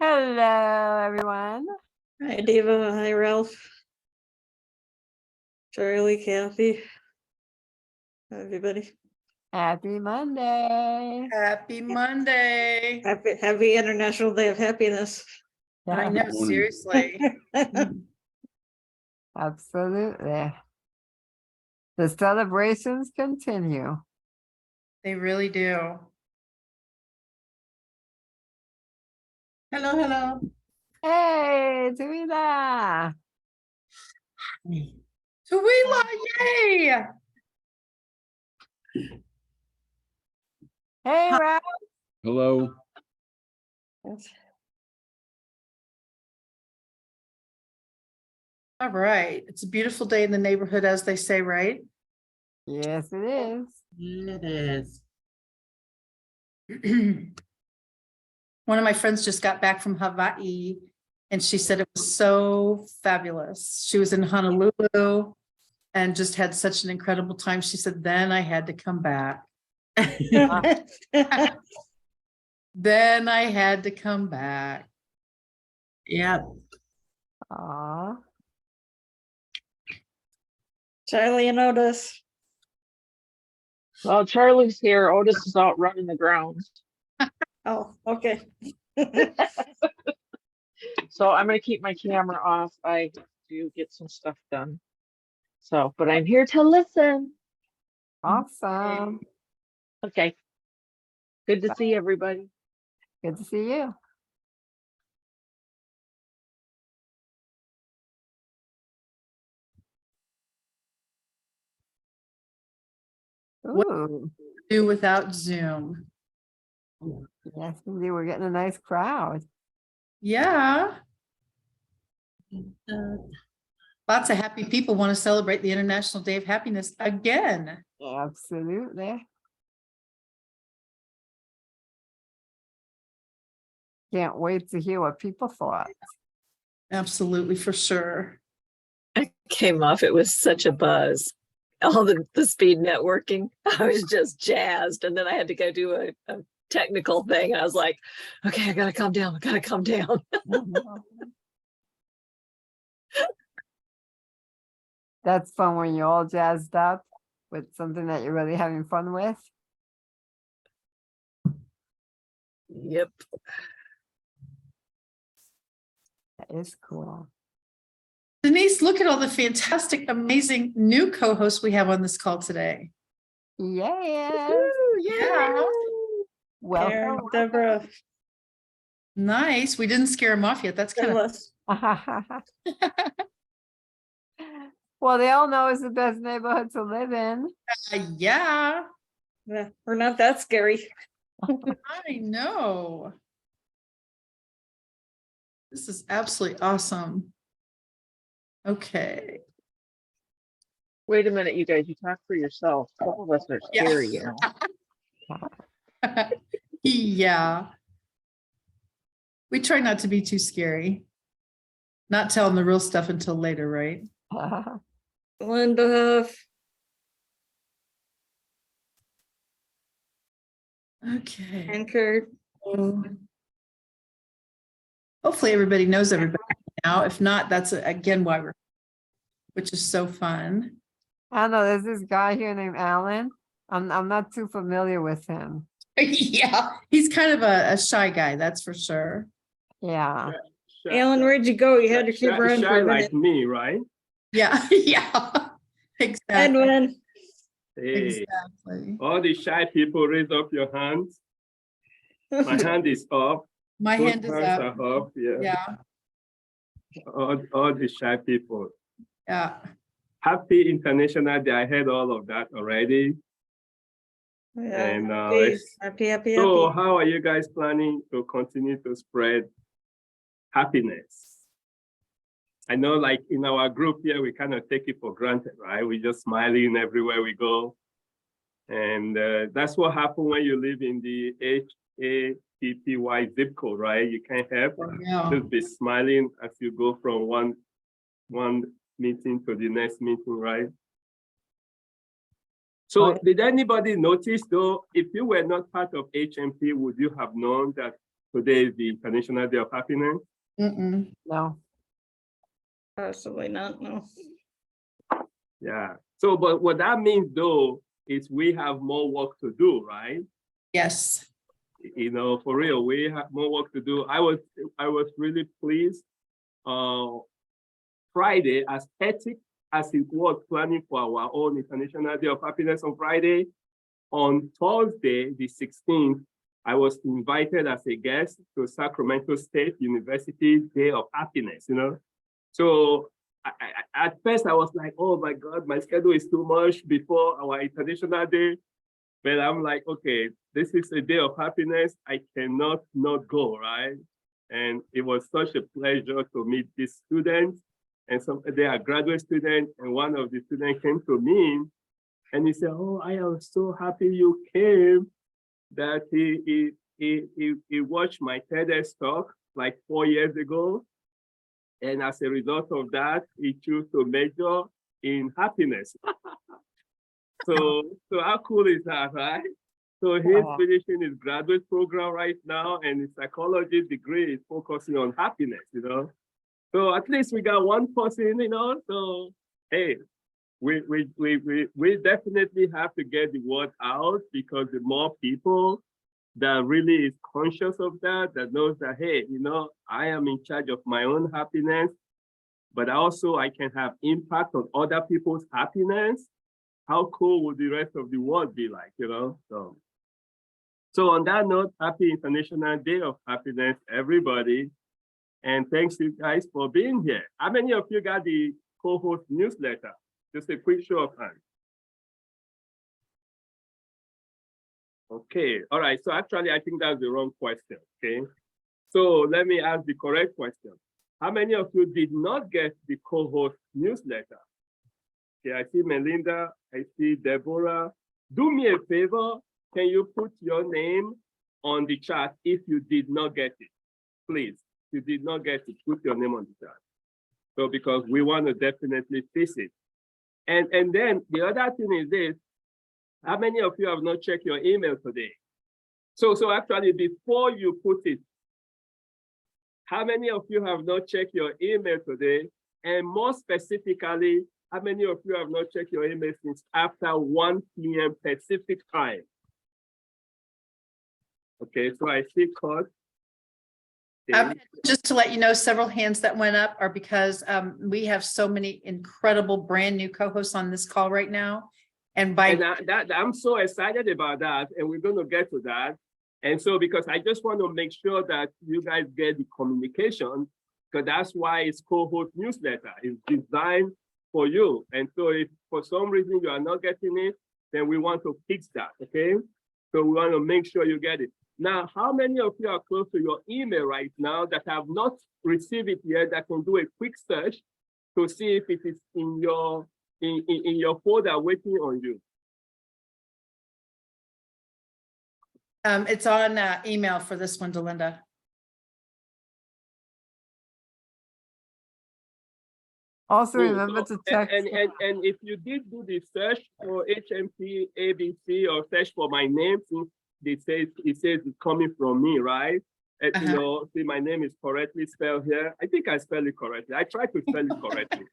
Hello, everyone. Hi, Diva. Hi, Ralph. Charlie, Kathy. Hi, everybody. Happy Monday. Happy Monday. Happy International Day of Happiness. I know, seriously. Absolutely. The celebrations continue. They really do. Hello. Hey, Tawila. Tawila, yay! Hey, Ralph. Hello. All right. It's a beautiful day in the neighborhood, as they say, right? Yes, it is. It is. One of my friends just got back from Hawaii, and she said it was so fabulous. She was in Honolulu and just had such an incredible time. She said, then I had to come back. Then I had to come back. Yeah. Aw. Charlie and Otis. Well, Charlie's here. Otis is out running the grounds. Oh, okay. So I'm going to keep my camera off. I have to get some stuff done. So, but I'm here to listen. Awesome. Okay. Good to see everybody. Good to see you. What- Ooh. Do without Zoom. Yes, indeed. We're getting a nice crowd. Yeah. Lots of happy people want to celebrate the International Day of Happiness again. Absolutely. Can't wait to hear what people thought. Absolutely, for sure. I came off, it was such a buzz. All the speed networking, I was just jazzed. And then I had to go do a technical thing. I was like, okay, I gotta calm down. That's fun when you're all jazzed up with something that you're really having fun with. Yep. That is cool. Denise, look at all the fantastic, amazing new co-hosts we have on this call today. Yes. Yeah. Welcome. Aaron, Deborah. Nice. We didn't scare them off yet. That's kind of Well, they all know it's the best neighborhood to live in. yeah. Yeah, we're not that scary. I know. This is absolutely awesome. Okay. Wait a minute, you guys. You talk for yourself. Some of us are Yeah. scary, you know. Yeah. We try not to be too scary. Not telling the real stuff until later, right? Linda. Okay. And Kurt. Hopefully everybody knows everybody now. If not, that's again why we're, which is so fun. I know there's this guy here named Alan. I'm not too familiar with him. Yeah, he's kind of a shy guy, that's for sure. Yeah. Alan, where'd you go? You had to keep running for Shy a minute. like me, right? Yeah, yeah. Exactly. Edwin. Hey, Exactly. all the shy people, raise up your hands. My hand is up. My Both hand is hands up. are up. Yeah. Yeah, All the shy people. yeah. Happy International Day. I heard all of that already. Yeah, And happy. so how are you guys planning to continue to spread happiness? I know, like in our group here, we kind of take it for granted, right? We just smiling everywhere we go. And that's what happens when you live in the HAPPY zip code, right? You can't help Yeah. just be smiling as you go from one meeting to the next meeting, right? So Right. did anybody notice though, if you were not part of HMP, would you have known that today is the International Day of Happiness? Mm-mm. No. Possibly not, no. Yeah. So, but what that means though, is we have more work to do, right? Yes. You know, for real, we have more work to do. I was really pleased. Friday, as hectic as it was planning for our own International Day of Happiness on Friday, on Thursday, the 16th, I was invited as a guest to Sacramento State University Day of Happiness, you know? So at first I was like, oh my God, my schedule is too much before our International Day. But I'm like, okay, this is a day of happiness. I cannot not go, right? And it was such a pleasure to meet these students. And they are graduate students. And one of the students came to me and he said, oh, I am so happy you came, that he watched my TEDx talk like 4 years ago. And as a result of that, he chose to major in happiness. So how cool is that, right? So he's Wow. finishing his graduate program right now, and his psychology degree is focusing on happiness, you know? So at least we got one person, you know? So, hey, we definitely have to get the word out, because the more people that really is conscious of that, that knows that, hey, you know, I am in charge of my own happiness, but also I can have impact on other people's happiness. How cool would the rest of the world be like, you know? So on that note, happy International Day of Happiness, everybody. And thanks you guys for being here. How many of you got the Cohost newsletter? Just a quick show of hands. Okay, all right. So actually, I think that's the wrong question, okay? So let me ask the correct question. How many of you did not get the Cohost newsletter? Okay, I see Melinda, I see Deborah. Do me a favor, can you put your name on the chat if you did not get it? Please, if you did not get it, put your name on the chat. So because we want to definitely fix it. And then the other thing is this, how many of you have not checked your email today? So actually before you put it, how many of you have not checked your email today? And more specifically, how many of you have not checked your email since after 1 p.m. Pacific time? Okay, so I see Kurt. Just to let you know, several hands that went up are because we have so many incredible brand new co-hosts on this call right now. And I'm so excited about that, and we're going to get to that. And so because I just want to make sure that you guys get the communication, because that's why it's Cohost newsletter. It's designed for you. And so if for some reason you are not getting it, then we want to fix that, okay? So we want to make sure you get it. Now, how many of you are close to your email right now that have not received it yet, that can do a quick search to see if it is in your folder waiting on you? it's on email for this one, Delinda. Also Cool. remember So, to text. and if you did do the search for HMP ABC or search for my name, since it says it's coming from me, right? And, you know, see, my name is correctly spelled here. I think I spell it correctly. I try to spell it correctly.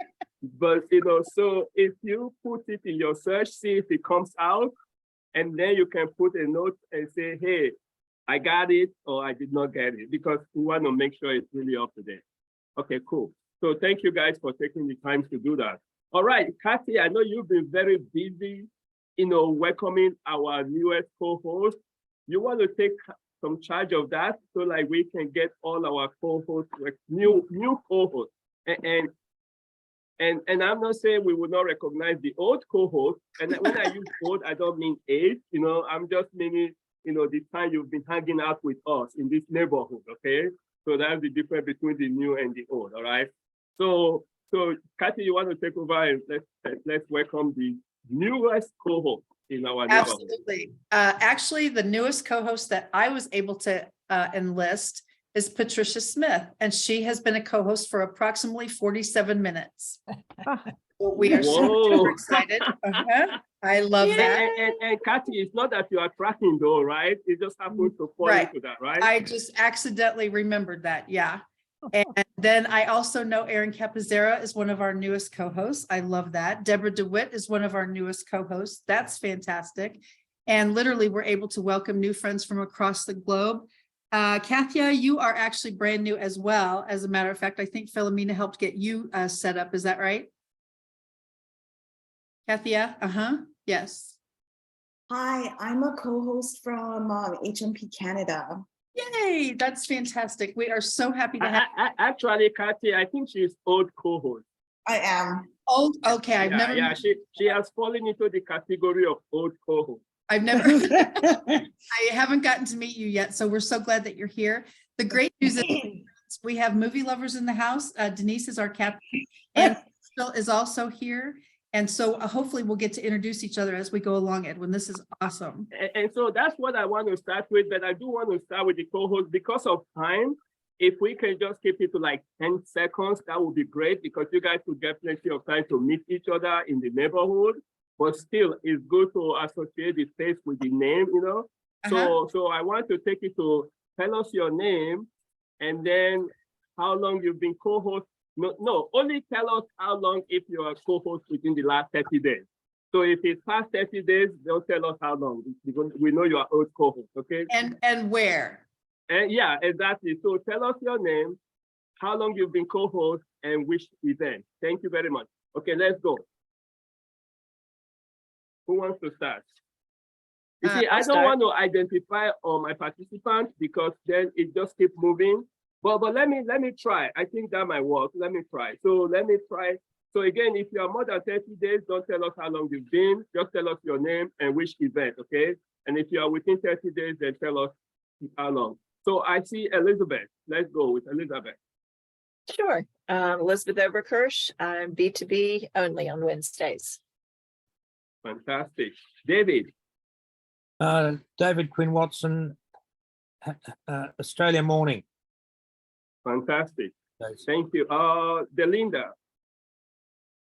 But, you know, so if you put it in your search, see if it comes out, and then you can put a note and say, hey, I got it or I did not get it, because we want to make sure it's really up to date. Okay, cool. So thank you guys for taking the time to do that. All right, Kathy, I know you've been very busy, you know, welcoming our newest co-host. You want to take some charge of that so like we can get all our co-hosts, like new co-hosts. And I'm not saying we would not recognize the old co-host. And when I use old, I don't mean age, you know, I'm just meaning, you know, the time you've been hanging out with us in this neighborhood, okay? So that's the difference between the new and the old, all right? So Kathy, you want to take over and let's welcome the newest co-host in our neighborhood. Absolutely. Actually, the newest co-host that I was able to enlist is Patricia Smith, and she has been a co-host for approximately 47 minutes. We are super excited. I love that. And Kathy, it's not that you are tracking though, right? It just happens to fall Right. into that, right? I just accidentally remembered that, yeah. And then I also know Erin Capizera is one of our newest co-hosts. I love that. Deborah DeWitt is one of our newest co-hosts. That's fantastic. And literally, we're able to welcome new friends from across the globe. Kathia, you are actually brand new as well. As a matter of fact, I think Philomena helped get you set up. Is that right? Kathia, yes. Hi, I'm a co-host from HMP Canada. Yay, that's fantastic. We are so happy to have. Actually, Kathy, I think she's old co-host. I am. Oh, okay, I've never. Yeah, she has fallen into the category of old co-host. I've never, I haven't gotten to meet you yet, so we're so glad that you're here. The great news is we have movie lovers in the house. Denise is our captain, and Phil is also here. And so hopefully we'll get to introduce each other as we go along, Edwin. This is awesome. And so that's what I want to start with, but I do want to start with the co-host because of time. If we can just keep it to like 10 seconds, that would be great because you guys will get plenty of time to meet each other in the neighborhood. But still, it's good to associate the face with the name, you know? So I want to take you to tell us your name and then how long you've been co-host. No, only tell us how long if you are co-host within the last 30 days. So if it's past 30 days, don't tell us how long because we know you are old co-host, okay? And where? And yeah, exactly. So tell us your name, how long you've been co-host, and which event. Thank you very much. Okay, let's go. Who wants to start? You see, I don't want to identify all my participants because then it just keeps moving. But let me try. I think that might work. Let me try. So let me try. So again, if you are more than 30 days, don't tell us how long you've been. Just tell us your name and which event, okay? And if you are within 30 days, then tell us how long. So I see Elizabeth. Let's go with Elizabeth. Sure. Elizabeth Overkirsch. I'm B2B only on Wednesdays. Fantastic. David. David Quinn Watson, Australia Morning. Fantastic. Thank you. Delinda.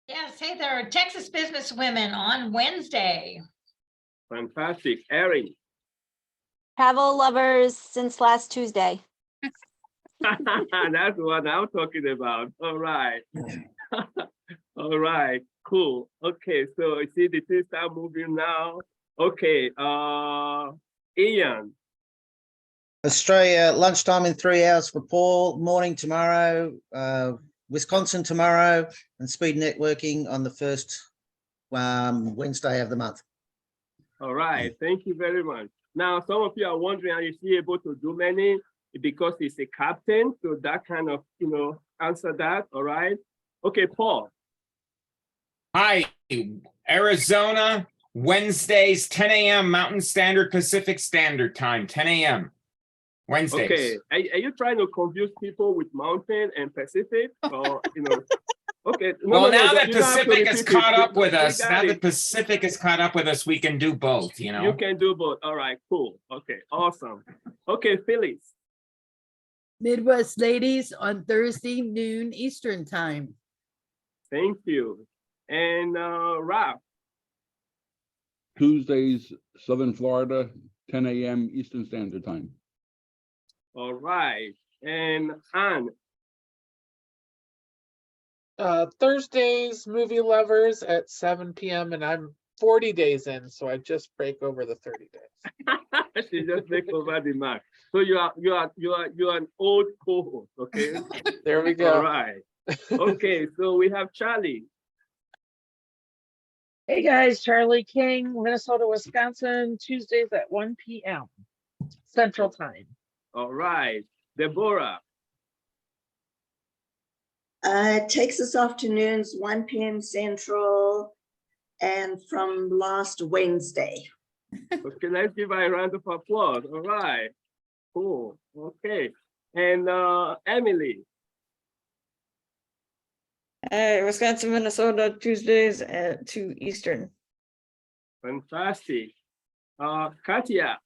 Yes, hey there, Texas Business Women on Wednesday. Fantastic. Erin. Travel lovers since last Tuesday. That's what I'm talking about. All right. All right, cool. Okay, so I see the things start moving now. Okay, Ian. Australia, lunchtime in 3 hours for Paul, morning tomorrow, Wisconsin tomorrow, and speed networking on the first Wednesday of the month. All right, thank you very much. Now, some of you are wondering, are you able to do many? Because he's a captain, so that kind of, answer that, all right? Okay, Paul. Hi, Arizona, Wednesdays, 10 a.m. Mountain Standard Pacific Standard Time, 10 a.m. Wednesdays. Okay, are you trying to confuse people with Mountain and Pacific? Or, okay. Well, now that Pacific is caught up with us, we can do both, You can do both. All right, cool. Okay, awesome. Okay, Phyllis. Midwest Ladies on Thursday noon Eastern Time. Thank you. And Ralph. Tuesdays, Southern Florida, 10 a.m. Eastern Standard Time. All right. And Anne. Thursdays, movie lovers at 7 p.m. and I'm 40 days in, so I just break over the 30 days. She just break over the mark. So you are an old co-host, okay? There we go. All right. Okay, so we have Charlie. Hey guys, Charlie King, Minnesota, Wisconsin, Tuesdays at 1 p.m. Central Time. All right. Deborah. Texas afternoons, 1 p.m. Central, and from last Wednesday. Okay, let's give her a round of applause. All right. Cool. Okay. And Emily. Wisconsin, Minnesota, Tuesdays at 2 Eastern. Fantastic. Katia.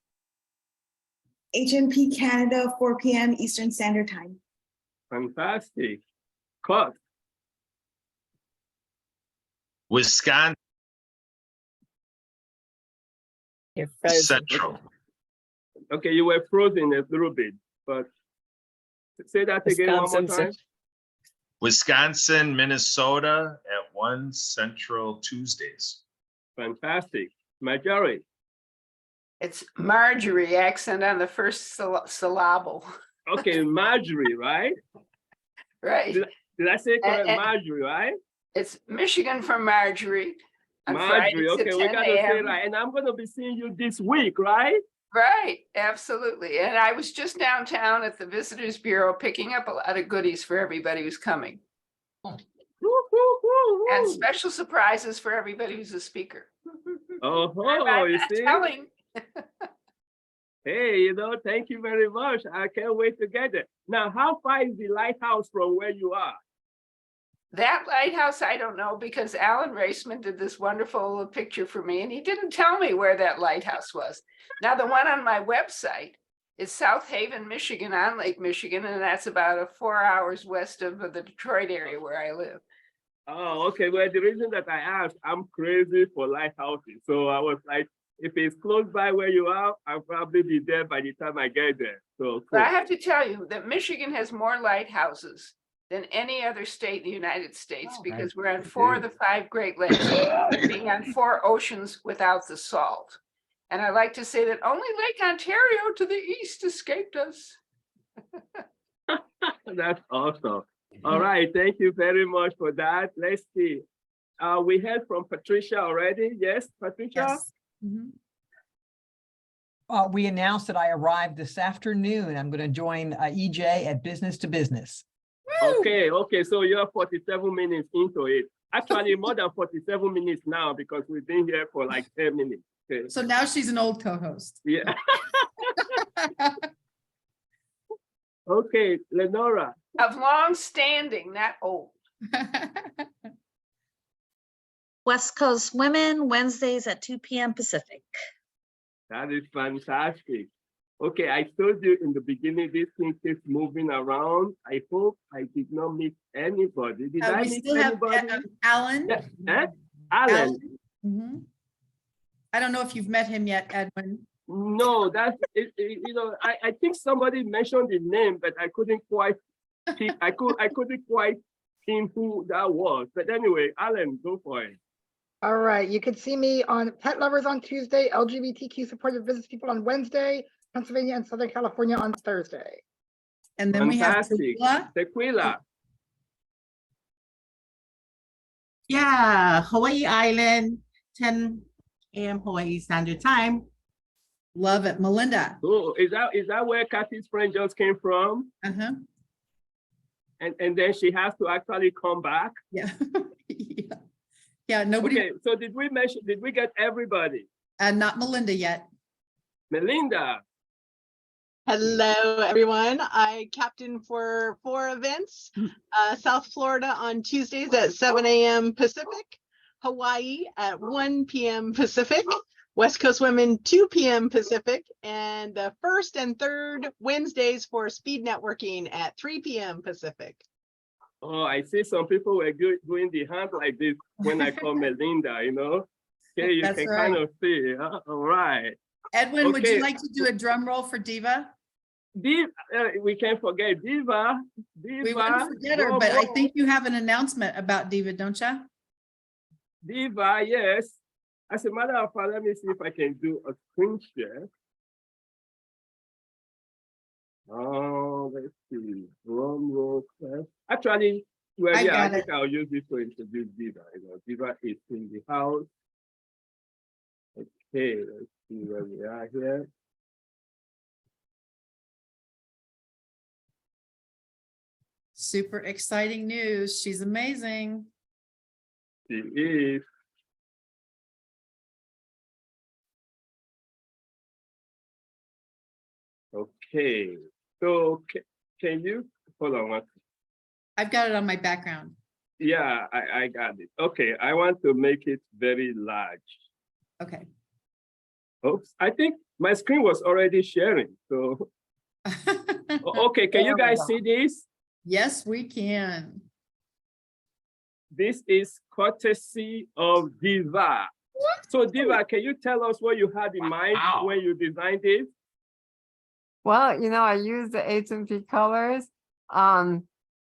HMP Canada, 4 p.m. Eastern Standard Time. Fantastic. Scott. Wisconsin, You're frozen. Central. Okay, you were frozen a little bit, but say that again one more time. Wisconsin, Minnesota at 1 Central Tuesdays. Fantastic. Marjorie. It's Marjorie, accent on the first syllable. Okay, Marjorie, right? Right. Did I say correct? And- Marjorie, right? It's Michigan from Marjorie. On Marjorie, Fridays at okay, we 10 got to say a.m.. right. And I'm going to be seeing you this week, right? Right, absolutely. And I was just downtown at the Visitors Bureau picking up a lot of goodies for everybody who's coming. And special surprises for everybody who's a speaker. Oh, I'm you not see? telling. Hey, thank you very much. I can't wait to get it. Now, how far is the lighthouse from where you are? That lighthouse, I don't know, because Alan Raceman did this wonderful picture for me, and he didn't tell me where that lighthouse was. Now, the one on my website is South Haven, Michigan, on Lake Michigan, and that's about 4 hours west of the Detroit area where I live. Oh, okay. Well, the reason that I asked, I'm crazy for lighthouses. So I was like, if it's close by where you are, I'll probably be there by the time I get there. So But I have to tell you that Michigan has more lighthouses than any other state in the United States, because we're on 4 of the 5 Great Lakes, being on 4 oceans without the salt. And I like to say that only Lake Ontario to the east escaped us. That's awesome. All right. Thank you very much for that. Let's see. We heard from Patricia already. Yes, Patricia? Yes. Mhm. We announced that I arrived this afternoon. I'm going to join EJ at Business to Business. Okay. So you're 47 minutes into it. Actually, more than 47 minutes now because we've been here for like 10 minutes. Okay. So now she's an old co-host. Yeah. Okay, Lenora. Of long standing, not old. West Coast Women, Wednesdays at 2 p.m. Pacific. That is fantastic. Okay, I told you in the beginning, this thing keeps moving around. I hope I did not miss anybody. Did I We miss still have anybody? Alan. Yeah. Alan. Mhm. I don't know if you've met him yet, Edwin. No, that's it, I think somebody mentioned the name, but I couldn't quite keep, I couldn't quite pin who that was. But anyway, Alan, go for it. All right, you can see me on Pet Lovers on Tuesday, LGBTQ supportive business people on Wednesday, Pennsylvania and Southern California on Thursday. And then we have Fantastic. Tequila. Yeah, Hawaii Island, 10 a.m. Hawaii Standard Time. Love it. Melinda. Oh, is that where Kathy's friend just came from? Uh-huh. And then she has to actually come back? Yeah. Yeah, nobody. Okay, so did we get everybody? Not Melinda yet. Melinda. Hello, everyone. I captain for 4 events. South Florida on Tuesdays at 7 a.m. Pacific, Hawaii at 1 p.m. Pacific, West Coast Women 2 p.m. Pacific, and the first and third Wednesdays for speed networking at 3 p.m. Pacific. Oh, I see some people were doing the hand like this when I call Melinda, Okay, you That's can right. kind of see. All right. Edwin, would Okay. you like to do a drum roll for Diva? We can't forget Diva. We wouldn't forget her, but I think you have an announcement about Diva, don't you? Diva, yes. As a matter of fact, let me see if I can do a screen share. Oh, let's see. Drum roll class. Actually, well, I yeah, I got think I'll use this to introduce Diva. Diva is in the house. Okay, let's see where we are here. Super exciting news. She's amazing. She is. Okay, so can you hold on one? I've got it on my background. Yeah, I got it. Okay, I want to make it very large. Okay. Oops, I think my screen was already sharing. So, okay, can you guys see this? Yes, we can. This is courtesy of Diva. So Diva, can you tell us what you had in mind when you designed it? Well, I use the H&P colors.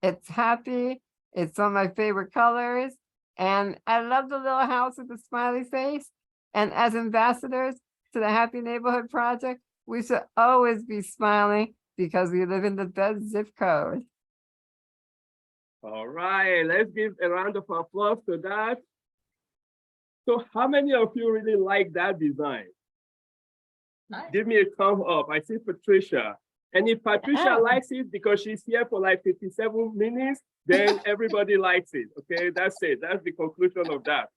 It's happy. It's one of my favorite colors. And I love the little house with the smiley face. And as ambassadors to the Happy Neighborhood Project, we should always be smiling because we live in the best zip code. All right, let's give a round of applause to that. So how many of you really like that design? Nice. Give me a thumb up. I see Patricia. And if Patricia likes it because she's here for like 57 minutes, then everybody likes it. Okay, that's it. That's the conclusion of that.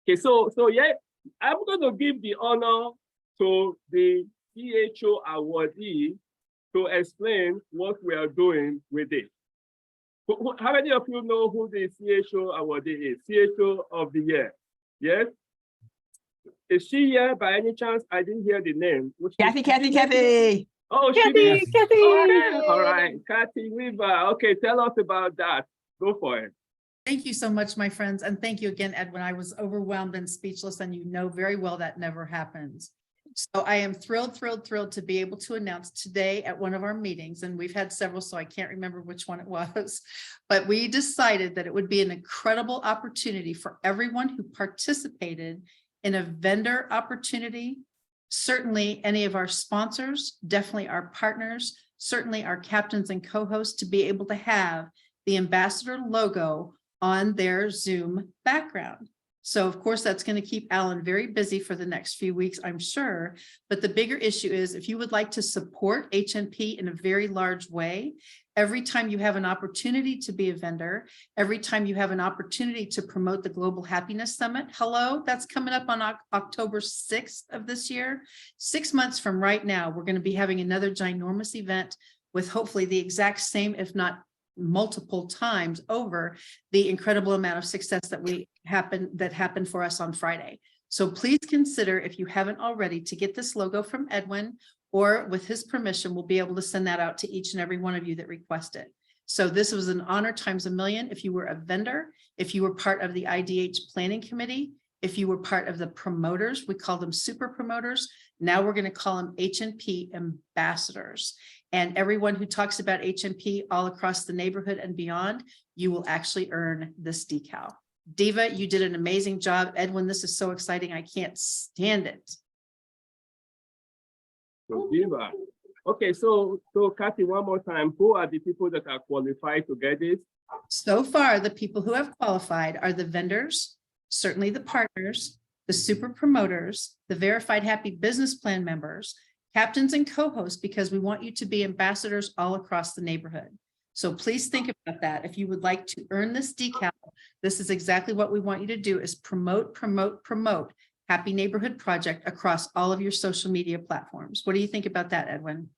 Okay, so yeah, I'm going to give the honor to the CHO awardee to explain what we are doing with it. How many of you know who the CHO awardee is? CHO of the year. Yes? Is she here by any chance? I didn't hear the name. Kathy. Oh, Kathy, she is. Kathy. Okay. All right, Kathy Weaver. Okay, tell us about that. Go for it. Thank you so much, my friends. And thank you again, Edwin. I was overwhelmed and speechless, and you know very well that never happens. So I am thrilled to be able to announce today at one of our meetings, and we've had several, so I can't remember which one it was, but we decided that it would be an incredible opportunity for everyone who participated in a vendor opportunity. Certainly any of our sponsors, definitely our partners, certainly our captains and co-hosts, to be able to have the ambassador logo on their Zoom background. So of course, that's going to keep Alan very busy for the next few weeks, I'm sure. But the bigger issue is if you would like to support HNP in a very large way, every time you have an opportunity to be a vendor, every time you have an opportunity to promote the Global Happiness Summit, hello, that's coming up on October 6th of this year. 6 months from right now, we're going to be having another ginormous event with hopefully the exact same, if not multiple times over, the incredible amount of success that happened for us on Friday. So please consider, if you haven't already, to get this logo from Edwin, or with his permission, we'll be able to send that out to each and every one of you that request it. So this was an honor times a million. If you were a vendor, if you were part of the IDH planning committee, if you were part of the promoters, we call them super promoters. Now we're going to call them HNP ambassadors. And everyone who talks about HNP all across the neighborhood and beyond, you will actually earn this decal. Diva, you did an amazing job. Edwin, this is so exciting. I can't stand it. So Diva. Okay, so Kathy, one more time, who are the people that are qualified to get this? So far, the people who have qualified are the vendors, certainly the partners, the super promoters, the verified happy business plan members, captains and co-hosts, because we want you to be ambassadors all across the neighborhood. So please think about that. If you would like to earn this decal, this is exactly what we want you to do, is promote Happy Neighborhood Project across all of your social media platforms. What do you think about that, Edwin?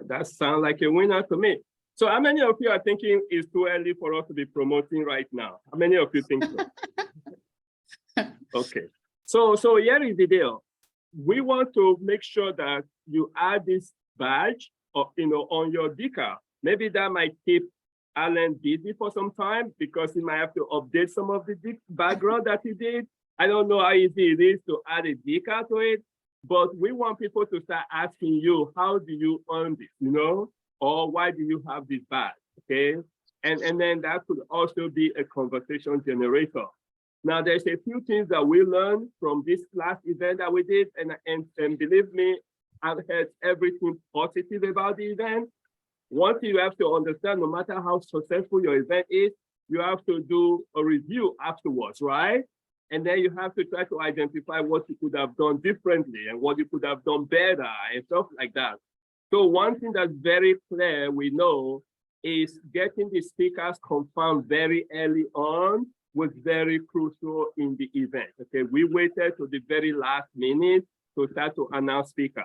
That sounds like a winner to me. So how many of you are thinking it's too early for us to be promoting right now? How many of you think so? Okay. So here is the deal. We want to make sure that you add this badge on your decal. Maybe that might keep Alan busy for some time because he might have to update some of the background that he did. I don't know how easy it is to add a decal to it, but we want people to start asking you, how do you earn this, or why do you have this badge, okay? And then that could also be a conversation generator. Now, there's a few things that we learned from this last event that we did, and believe me, I've heard everything positive about the event. One thing you have to understand, no matter how successful your event is, you have to do a review afterwards, right? And then you have to try to identify what you could have done differently and what you could have done better and stuff like that. So one thing that's very clear, we know, is getting the speakers confirmed very early on was very crucial in the event. Okay, we waited to the very last minute to start to announce speakers.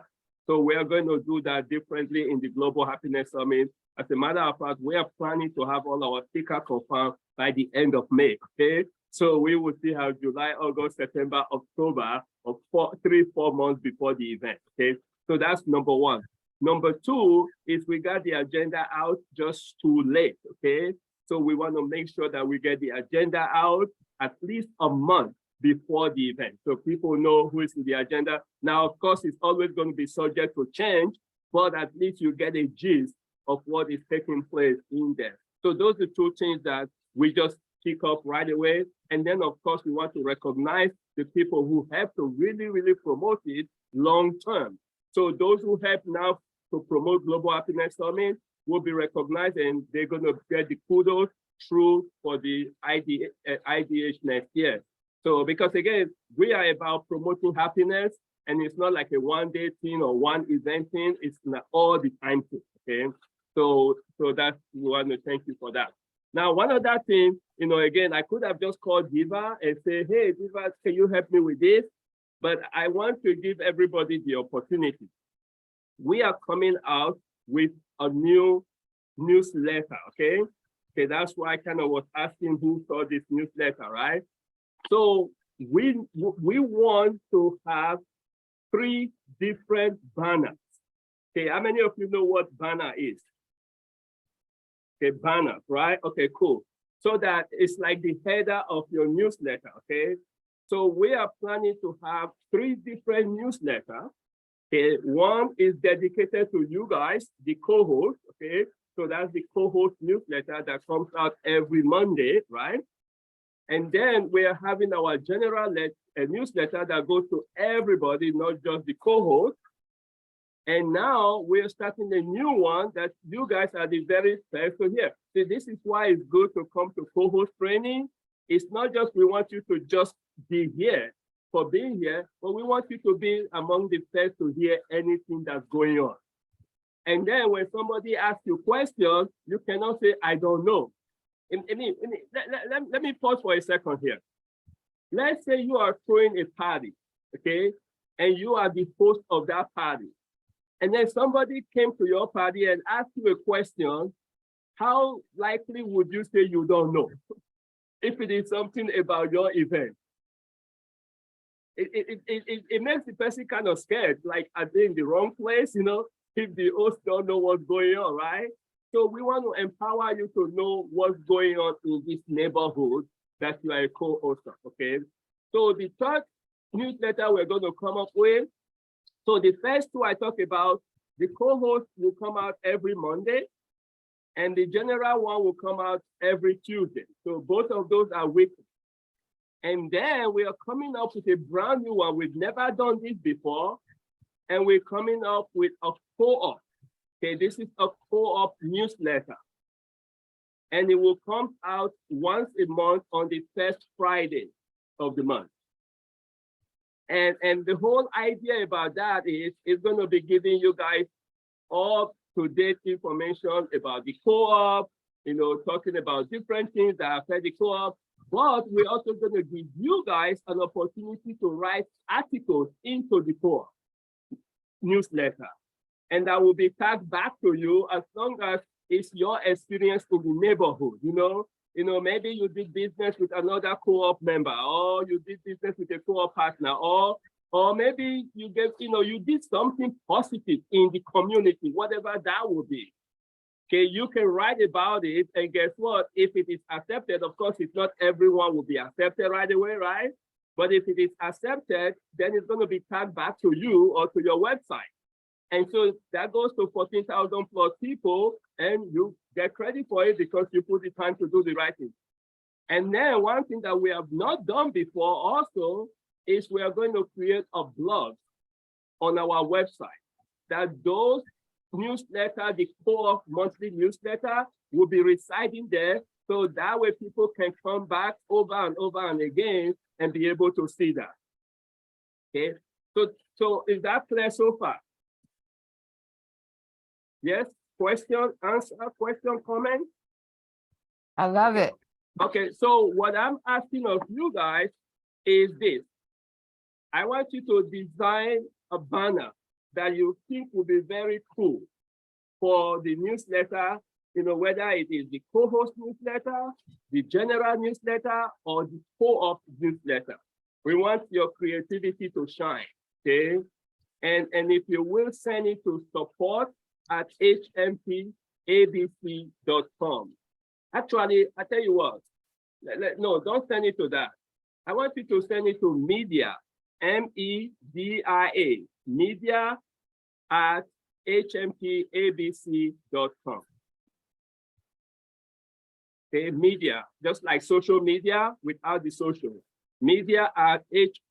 So we are going to do that differently in the Global Happiness Summit. As a matter of fact, we are planning to have all our speakers confirmed by the end of May, okay? So we will see how July, August, September, October, of 3-4 months before the event, okay? So that's number one. Number two is we got the agenda out just too late, okay? So we want to make sure that we get the agenda out at least a month before the event, so people know who is in the agenda. Now, of course, it's always going to be subject to change, but at least you get a gist of what is taking place in there. So those are two things that we just kick off right away. And then, of course, we want to recognize the people who have to really, really promote it long term. So those who help now to promote Global Happiness Summit will be recognized, and they're going to get the kudos through for the IDH next year. So because again, we are about promoting happiness, and it's not like a one-day thing or one event thing, it's not all the time thing, okay? So that's, we want to thank you for that. Now, one other thing, you know, again, I could have just called Diva and say, hey, Diva, can you help me with this? But I want to give everybody the opportunity. We are coming out with a new newsletter, okay? Okay, that's why I kind of was asking who saw this newsletter, right? So we want to have 3 different banners. Okay, how many of you know what banner is? Okay, banner, right? Okay, cool. So that it's like the header of your newsletter, okay? So we are planning to have 3 different newsletters. Okay, one is dedicated to you guys, the co-host, okay? So that's the co-host newsletter that comes out every Monday, right? And then we are having our general newsletter that goes to everybody, not just the co-host. And now we're starting a new one that you guys are the very first to hear. See, this is why it's good to come to co-host training. It's not just we want you to just be here for being here, but we want you to be among the first to hear anything that's going on. And then when somebody asks you questions, you cannot say, I don't know. Let me pause for a second here. Let's say you are throwing a party, okay? And you are the host of that party. And then somebody came to your party and asked you a question. How likely would you say you don't know if it is something about your event? It makes the person kind of scared, like, are they in the wrong place, you know, if the host don't know what's going on, right? So we want to empower you to know what's going on in this neighborhood that you are a co-host of, okay? So the third newsletter we're going to come up with, so the first 2 I talk about, the co-host will come out every Monday, and the general one will come out every Tuesday. So both of those are weekly. And then we are coming up with a brand new one. We've never done this before, and we're coming up with a co-op. Okay, this is a co-op newsletter, and it will come out once a month on the first Friday of the month. And the whole idea about that is it's going to be giving you guys up-to-date information about the co-op, you know, talking about different things that affect the co-op. But we're also going to give you guys an opportunity to write articles into the co-op newsletter. And that will be tagged back to you as long as it's your experience in the neighborhood, you know. Maybe you did business with another co-op member, or you did business with a co-op partner, or maybe you did something positive in the community, whatever that would be. Okay, you can write about it, and guess what? If it is accepted, of course, it's not everyone will be accepted right away, right? But if it is accepted, then it's going to be tagged back to you or to your website. And so that goes to 14,000 plus people, and you get credit for it because you put the time to do the writing. And then one thing that we have not done before also is we are going to create a blog on our website that those newsletter, the co-op monthly newsletter, will be residing there. So that way people can come back over and over and again and be able to see that. Okay, so is that clear so far? Yes, question, answer, question, comment? I love it. Okay, so what I'm asking of you guys is this. I want you to design a banner that you think will be very cool for the newsletter, whether it is the co-host newsletter, the general newsletter, or the co-op newsletter. We want your creativity to shine, okay? And if you will send it to support@hmpabc.com. Actually, I tell you what, no, don't send it to that. I want you to send it to media, MEDIA, media at hmpabc.com. Okay, media, just like social media without the social. Media at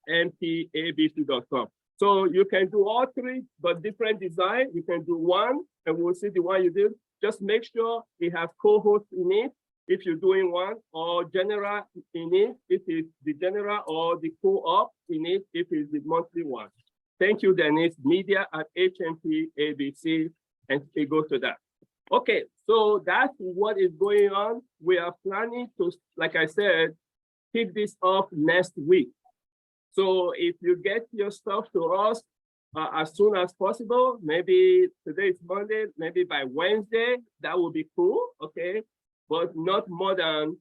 hmpabc.com. So you can do all three, but different design. You can do one, and we'll see the one you did. Just make sure it has co-host in it if you're doing one, or general in it if it's the general, or the co-op in it if it's the monthly one. Thank you, Denise. Media at hmpabc, and it goes to that. Okay, so that's what is going on. We are planning to, like I said, kick this off next week. So if you get your stuff to us as soon as possible, maybe today is Monday, maybe by Wednesday, that would be cool, okay? But not more than,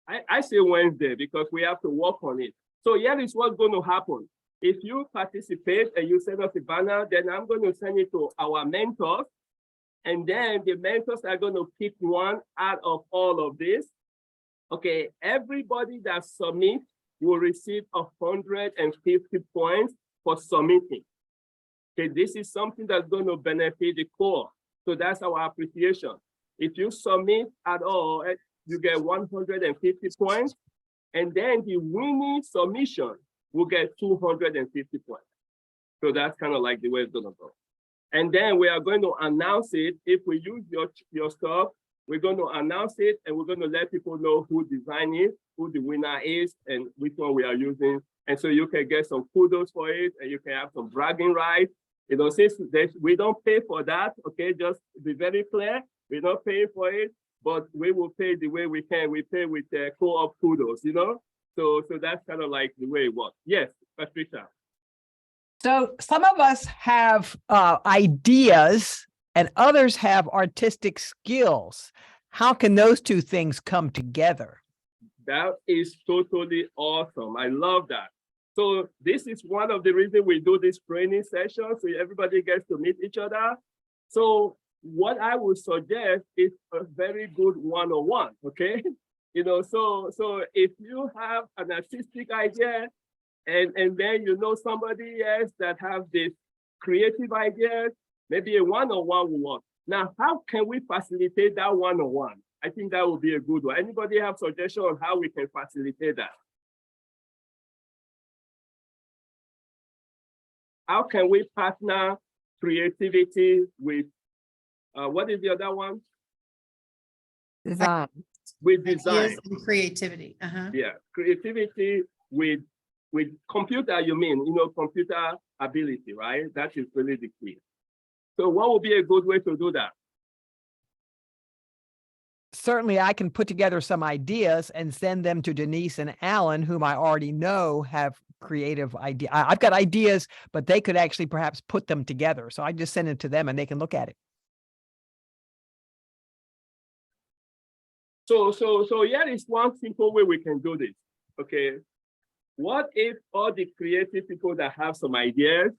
I say Wednesday because we have to work on it. So here is what's going to happen. If you participate and you send us a banner, then I'm going to send it to our mentors. And then the mentors are going to pick one out of all of this. Okay, everybody that submits will receive 150 points for submitting. Okay, this is something that's going to benefit the core. So that's our appreciation. If you submit at all, you get 150 points. And then the winning submission will get 250 points. So that's kind of like the way it's going to go. And then we are going to announce it. If we use your stuff, we're going to announce it, and we're going to let people know who designed it, who the winner is, and which one we are using. And so you can get some kudos for it, and you can have some bragging rights. You know, since we don't pay for that, okay, just be very clear. We're not paying for it, but we will pay the way we can. We pay with co-op kudos, you know? So that's kind of like the way it works. Yes, Patricia. So some of us have ideas and others have artistic skills. How can those two things come together? That is totally awesome. I love that. So this is one of the reasons we do this training session, so everybody gets to meet each other. So what I would suggest is a very good one-on-one, okay? You know, so if you have an artistic idea, and then you know somebody else that have this creative ideas, maybe a one-on-one will work. Now, how can we facilitate that one-on-one? I think that would be a good one. Anybody have suggestion on how we can facilitate that? How can we partner creativity with, what is the other one? Design. With design. Ideas and creativity. Yeah, creativity with computer, you mean, you know, computer ability, right? That is really the key. So what would be a good way to do that? Certainly, I can put together some ideas and send them to Denise and Alan, whom I already know have creative ideas. I've got ideas, but they could actually perhaps put them together. So I just send it to them and they can look at it. So here is one simple way we can do this, okay? What if all the creative people that have some ideas,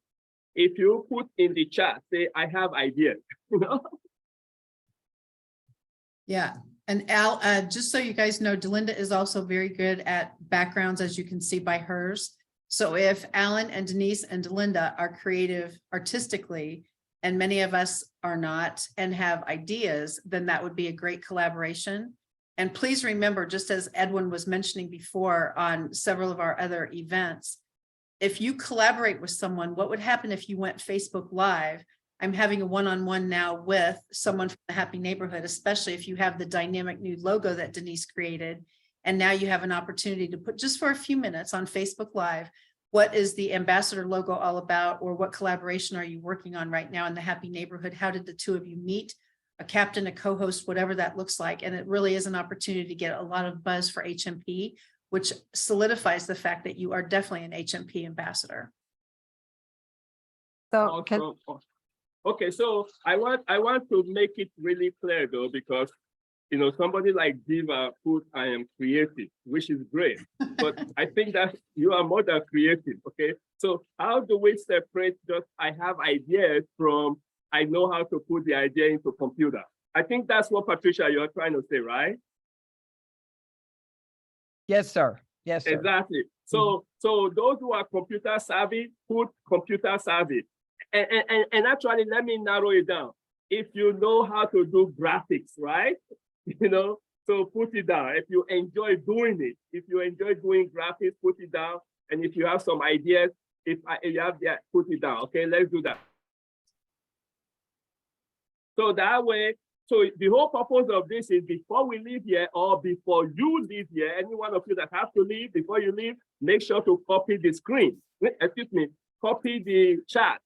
if you put in the chat, say, I have ideas, you know? Yeah. And Al, just so you guys know, Delinda is also very good at backgrounds, as you can see by hers. So if Alan and Denise and Delinda are creative artistically, and many of us are not and have ideas, then that would be a great collaboration. And please remember, just as Edwin was mentioning before on several of our other events, if you collaborate with someone, what would happen if you went Facebook Live? I'm having a one-on-one now with someone from the Happy Neighborhood, especially if you have the dynamic new logo that Denise created. And now you have an opportunity to put just for a few minutes on Facebook Live, what is the ambassador logo all about, or what collaboration are you working on right now in the Happy Neighborhood? How did the two of you meet? A captain, a co-host, whatever that looks like. And it really is an opportunity to get a lot of buzz for HMP, which solidifies the fact that you are definitely an HMP ambassador. So okay, so I want to make it really clear though, because you know, somebody like Diva put I am creative, which is great. But I think that you are more than creative, okay? So how do we separate just I have ideas from I know how to put the idea into computer? I think that's what, Patricia, you're trying to say, right? Yes, sir. Yes, sir. Exactly. So those who are computer savvy, put computer savvy. And actually, let me narrow it down. If you know how to do graphics, right? You know, so put it down. If you enjoy doing it, if you enjoy doing graphics, put it down. And if you have some ideas, if you have that, put it down. Okay, let's do that. So that way, so the whole purpose of this is before we leave here or before you leave here, any one of you that have to leave, before you leave, make sure to copy the screen. Excuse me, copy the chat.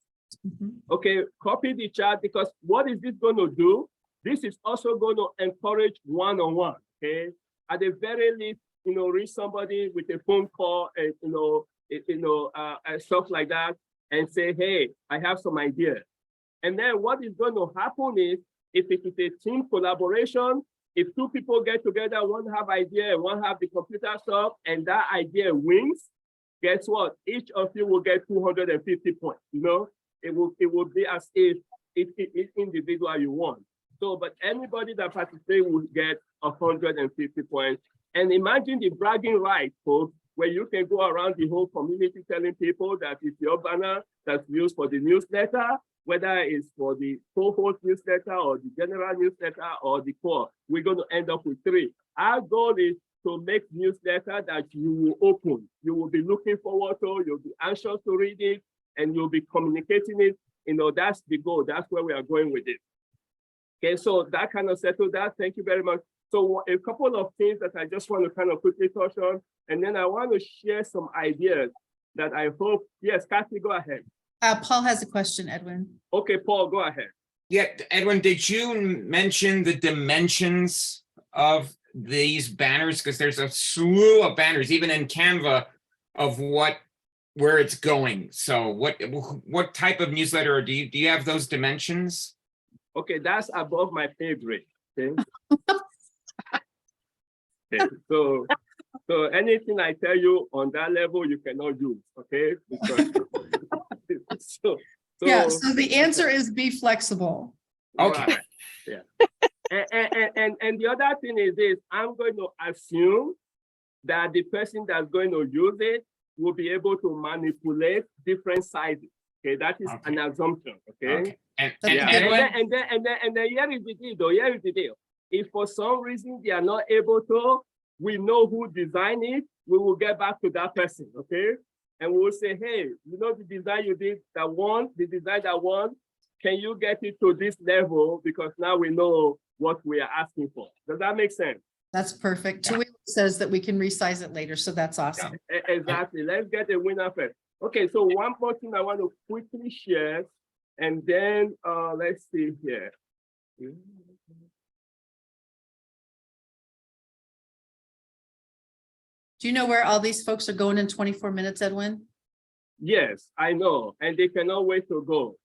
Okay, copy the chat, because what is this going to do? This is also going to encourage one-on-one, okay? At the very least, you know, reach somebody with a phone call and, and stuff like that and say, hey, I have some ideas. And then what is going to happen is, if it is a team collaboration, if two people get together, one have idea and one have the computer stuff, and that idea wins, guess what? Each of you will get 250 points, you know? It will be as if it's individual you won. So, but anybody that participates will get 150 points. And imagine the bragging rights, folks, where you can go around the whole community telling people that it's your banner that's used for the newsletter, whether it's for the Cohost newsletter or the general newsletter or the core. We're going to end up with 3. Our goal is to make newsletter that you will open. You will be looking forward to, you'll be anxious to read it, and you'll be communicating it. You know, that's the goal. That's where we are going with it. Okay, so that kind of settled that. Thank you very much. So a couple of things that I just want to kind of quickly touch on, and then I want to share some ideas that I hope, yes, Kathy, go ahead. Paul has a question, Edwin. Okay, Paul, go ahead. Yeah, Edwin, did you mention the dimensions of these banners? Because there's a slew of banners, even in Canva, of where it's going. So what type of newsletter, or do you have those dimensions? Okay, that's above my pay grade. Okay. Okay, so anything I tell you on that level, you cannot use. Okay. Because, so the answer is be flexible. Okay. Right, yeah. And the other thing is this: I'm going to assume that the person that's going to use it will be able to manipulate different sizes. Okay, that is an assumption. Okay. And then here is the deal, though. Here is the deal. If for some reason they are not able to, we know who designed it. We will get back to that person. Okay. And we will say, hey, you know, the design you did that won, the design that won, can you get it to this level? Because now we know what we are asking for. Does that make sense? That's perfect. Tawila says that we can resize it later, so that's awesome. Yeah, exactly. Let's get a winner first. Okay, so one more thing I want to quickly share, and then let's see here. Do you know where all these folks are going in 24 minutes, Edwin? Yes, I know, and they cannot wait to go.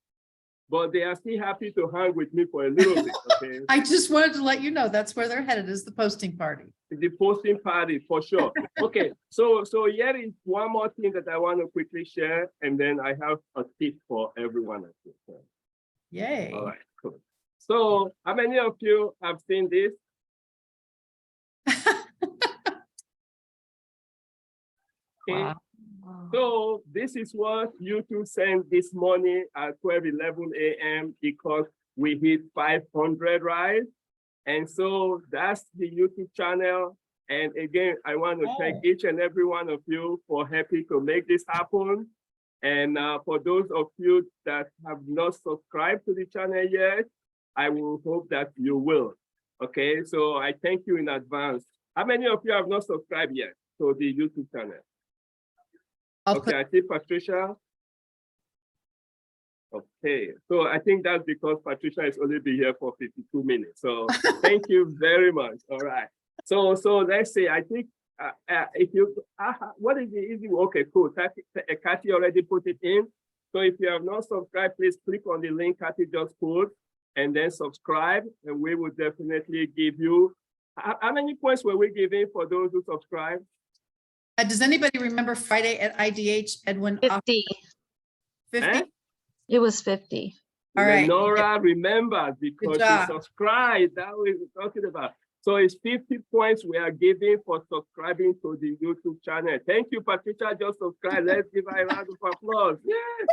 But they are still happy to hang with me for a little bit, okay? I just wanted to let you know that's where they're headed, is the posting party. The posting party, for sure. Okay, so here is one more thing that I want to quickly share, and then I have a tip for everyone. Yay. All right, cool. So how many of you have seen this? Okay. Wow. So this is what YouTube sent this morning at 12:11 a.m. because we hit 500, right? And so that's the YouTube channel. And again, I want to thank each and every one of you for helping to make this happen. And for those of you that have not subscribed to the channel yet, I will hope that you will. Okay, so I thank you in advance. How many of you have not subscribed yet to the YouTube channel? Okay, I see Patricia. Okay, so I think that's because Patricia has only been here for 52 minutes. So thank you very much. All right. So let's say, I think if you, what is the easy? Okay, cool. Kathy already put it in. So if you have not subscribed, please click on the link Kathy just put and then subscribe, and we will definitely give you. How many points were we giving for those who subscribe? Does anybody remember Friday at IDH, Edwin? 50. 50? Eh? It was 50. All right. Nora remembers because she subscribed. That we were talking about. So it's 50 points we are giving for subscribing to the YouTube channel. Thank you, Patricia. Just subscribe. Let's give her a round of applause. Yes.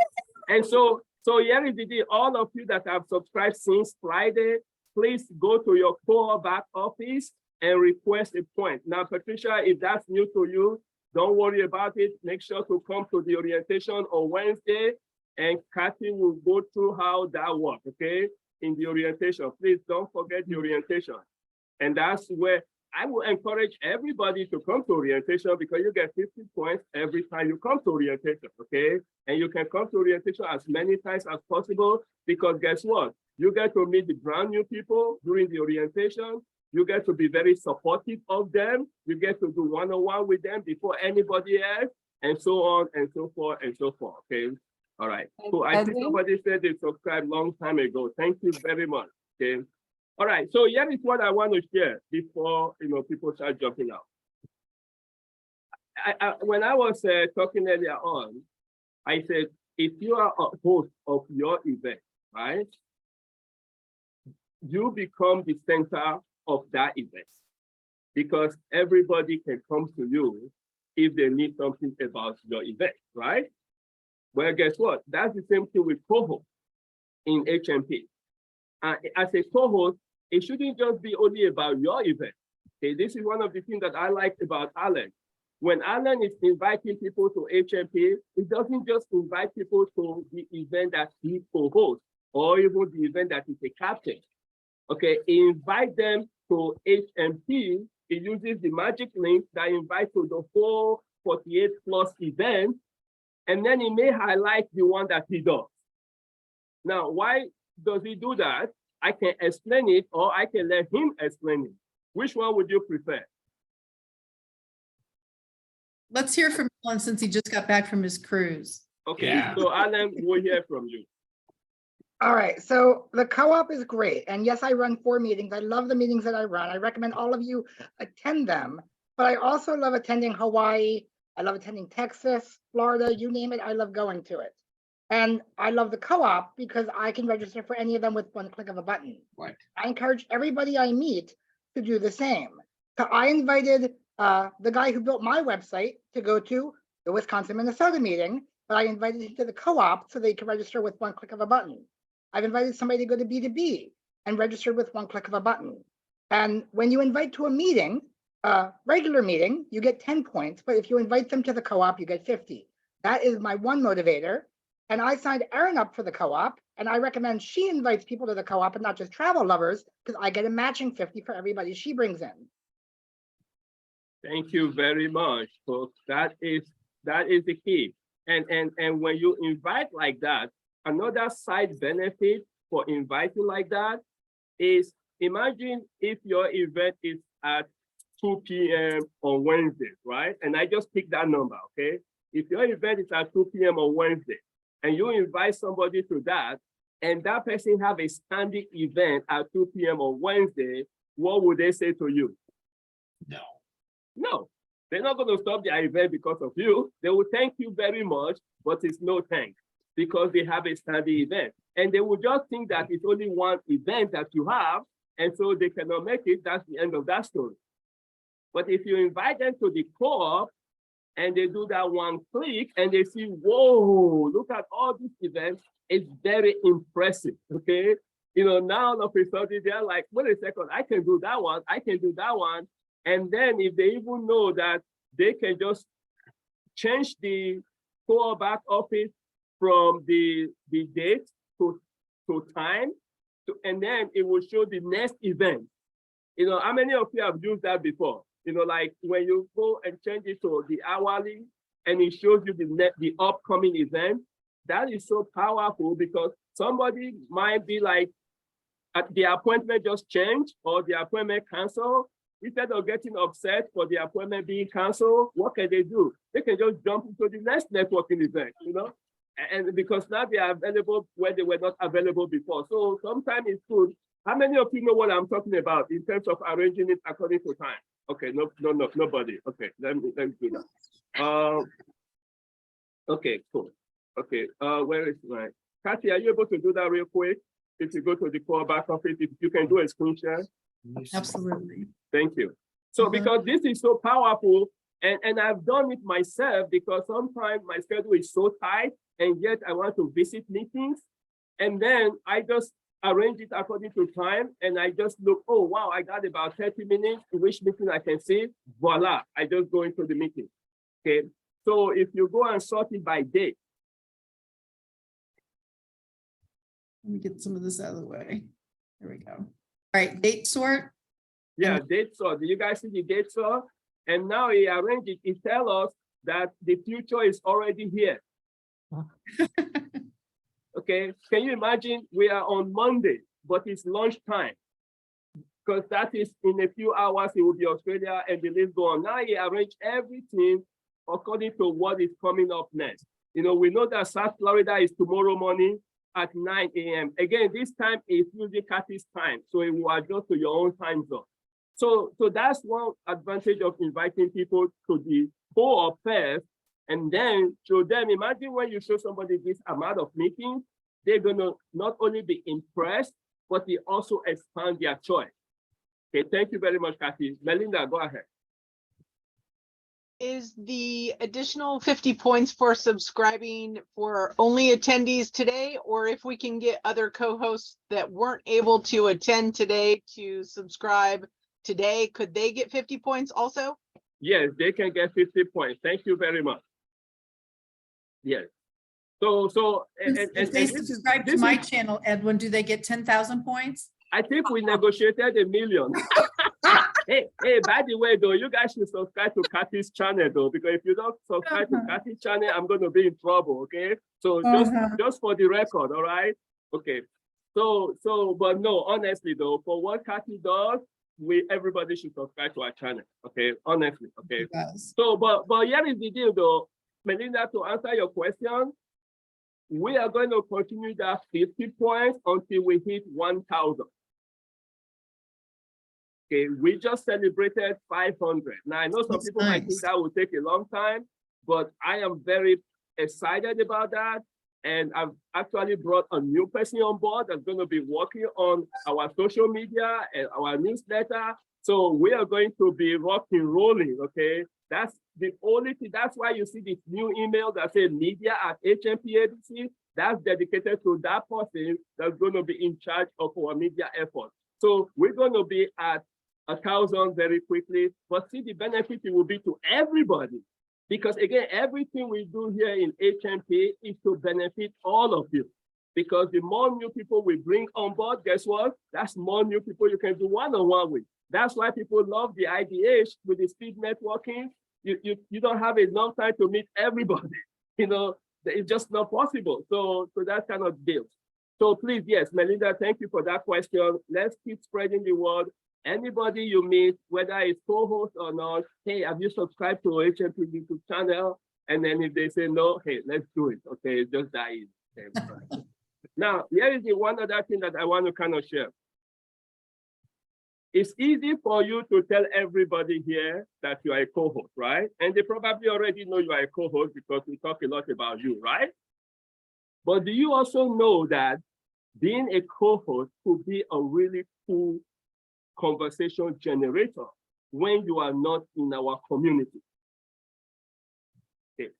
And so here is the deal. All of you that have subscribed since Friday, please go to your core back office and request a point. Now, Patricia, if that's new to you, don't worry about it. Make sure to come to the orientation on Wednesday, and Kathy will go through how that works, okay? In the orientation. Please don't forget the orientation. And that's where I will encourage everybody to come to orientation, because you get 50 points every time you come to orientation, okay? And you can come to orientation as many times as possible, because guess what? You get to meet the brand new people during the orientation. You get to be very supportive of them. You get to do one-on-one with them before anybody else, and so on and so forth and so forth, okay? All right. So I see somebody said they subscribed long time ago. Thank you very much, okay? All right, so here is what I want to share before people start jumping out. When I was talking earlier on, I said, if you are a host of your event, right, you become the center of that event, because everybody can come to you if they need something about your event, right? Well, guess what? That's the same thing with co-host in HMP. As a co-host, it shouldn't just be only about your event. Okay, this is one of the things that I like about Alan. When Alan is inviting people to HMP, he doesn't just invite people to the event that he co-hosts, or even the event that he's a captain. Okay, he invites them to HMP. He uses the magic link that invites to the whole 48 plus event, and then he may highlight the one that he does. Now, why does he do that? I can explain it, or I can let him explain it. Which one would you prefer? Let's hear from Alan, since he just got back from his cruise. Okay, Yeah. so Alan, we'll hear from you. All right, so the co-op is great. And yes, I run 4 meetings. I love the meetings that I run. I recommend all of you attend them. But I also love attending Hawaii. I love attending Texas, Florida, you name it. I love going to it. And I love the co-op because I can register for any of them with one click of a button. Right. I encourage everybody I meet to do the same. So I invited the guy who built my website to go to the Wisconsin, Minnesota meeting, but I invited him to the co-op so they can register with one click of a button. I've invited somebody to go to B2B and register with one click of a button. And when you invite to a meeting, regular meeting, you get 10 points, but if you invite them to the co-op, you get 50. That is my one motivator. And I signed Erin up for the co-op, and I recommend she invites people to the co-op and not just travel lovers, because I get a matching 50 for everybody she brings in. Thank you very much, folks. That is the key. And when you invite like that, another side benefit for inviting like that is, imagine if your event is at 2 p.m. on Wednesday, right? And I just picked that number, okay? If your event is at 2 p.m. on Wednesday, and you invite somebody to that, and that person have a standing event at 2 p.m. on Wednesday, what would they say to you? No. No, they're not going to stop their event because of you. They will thank you very much, but it's no thanks, because they have a standing event. And they will just think that it's only one event that you have, and so they cannot make it. That's the end of that story. But if you invite them to the co-op, and they do that one click, and they see, whoa, look at all these events, it's very impressive, okay? Now all of a sudden, they're like, wait a second, I can do that one, I can do that one. And then if they even know that they can just change the core back office from the date to time, and then it will show the next event. How many of you have used that before? Like when you go and change it to the hourly, and it shows you the upcoming event. That is so powerful, because somebody might be like, the appointment just changed, or the appointment canceled. Instead of getting upset for the appointment being canceled, what can they do? They can just jump into the next networking event, and because now they are available where they were not available before. So sometimes it's good. How many of you know what I'm talking about in terms of arranging it according to time? Okay, no, nobody. Okay, let me do that. Okay, cool. Okay, where is my Kathy? Are you able to do that real quick? If you go to the core back office, if you can do a screen share. Absolutely. Thank you. So because this is so powerful, and I've done it myself because sometimes my schedule is so tight and yet I want to visit meetings. And then I just arrange it according to time and I just look, oh, wow, I got about 30 minutes, which meeting I can see, voila, I just go into the meeting, okay? So if you go and sort it by date. Let me get some of this out of the way. There we go. All right, date sort. Yeah, date sort. Do you guys see the date sort? And now he arranged it. He tells us that the future is already here. Okay, can you imagine? We are on Monday, but it's lunchtime. Because that is in a few hours, it will be Australia and the list go on. Now he arranged everything according to what is coming up next. You know, we know that South Florida is tomorrow morning at 9 a.m. Again, this time is usually Kathy's time, so it will adjust to your own time zone. So that's one advantage of inviting people to the co-op first, and then show them. Imagine when you show somebody this amount of meetings, they're gonna not only be impressed, but they also expand their choice. Okay, thank you very much, Kathy. Melinda, go ahead. Is the additional 50 points for subscribing for only attendees today, or if we can get other co-hosts that weren't able to attend today to subscribe today, could they get 50 points also? Yes, they can get 50 points. Thank you very much. Yes. So if they subscribe to my channel, Edwin, do they get 10,000 points? I think we negotiated $1 million. Hey, by the way, though, you guys should subscribe to Kathy's channel, though, because if you don't subscribe to Kathy's channel, I'm going to be in trouble, okay? So just for the record, all right? Okay. So, but no, honestly, though, for what Kathy does, everybody should subscribe to our channel, okay? Honestly, okay? So, but here is the deal, though, Melinda, to answer your question, we are going to continue that 50 points until we hit 1,000. Okay, we just celebrated 500. Now, I know some people might think that will take a long time, but I am very excited about that. And I've actually brought a new person on board that's going to be working on our social media and our newsletter. So we are going to be rocking rolling, okay? That's the only thing. That's why you see this new email that says media@HMPABC. That's dedicated to that person that's going to be in charge of our media effort. So we're going to be at 1,000 very quickly, but see, the benefit it will be to everybody. Because again, everything we do here in HMP is to benefit all of you. Because the more new people we bring on board, guess what? That's more new people you can do one-on-one with. That's why people love the IDH with the speed networking. You don't have enough time to meet everybody. You know, it's just not possible. So that kind of deal. So please, yes, Melinda, thank you for that question. Let's keep spreading the word. Anybody you meet, whether it's co-host or not, hey, have you subscribed to HMP YouTube channel? And then if they say no, hey, let's do it. Okay, it's just that easy. Okay, now, here is the one other thing that I want to kind of share. It's easy for you to tell everybody here that you are a co-host, right? And they probably already know you are a co-host because we talk a lot about you, right? But do you also know that being a co-host could be a really cool conversation generator when you are not in our community? Okay.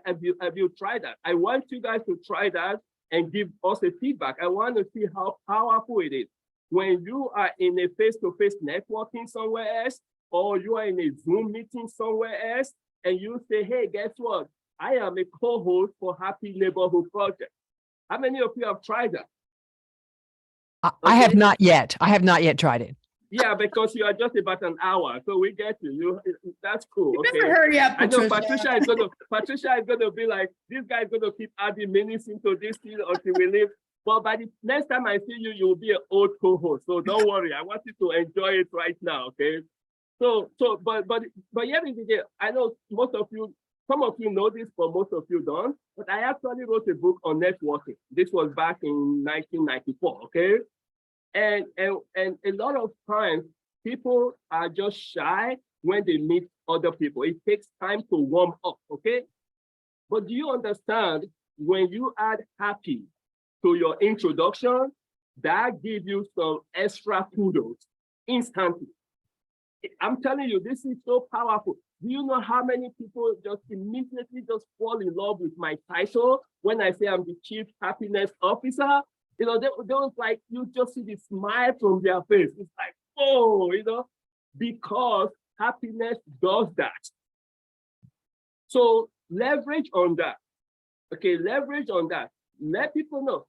Have you tried that? I want you guys to try that and give us a feedback. I want to see how powerful it is. When you are in a face-to-face networking somewhere else, or you are in a Zoom meeting somewhere else, and you say, hey, guess what? I am a co-host for Happy Neighborhood Project. How many of you have tried that? I have not yet. I have not yet tried it. Yeah, because you are just about an hour, so we get you. That's cool. You okay. better hurry up, I know Patricia. Patricia is gonna be like, this guy is gonna keep adding minutes into this thing until we leave. But by the next time I see you, you will be an old co-host. So don't worry. I want you to enjoy it right now. Okay. But here is the deal. I know most of you, some of you know this, but most of you don't. But I actually wrote a book on networking. This was back in 1994. Okay. And a lot of times people are just shy when they meet other people. It takes time to warm up, okay? But do you understand when you add happy to your introduction, that gives you some extra kudos instantly. I'm telling you, this is so powerful. Do you know how many people just immediately just fall in love with my title when I say I'm the Chief Happiness Officer? You know, they was like, you just see the smile from their face. It's like, oh, you know, because happiness does that. So leverage on that. Okay, leverage on that. Let people know.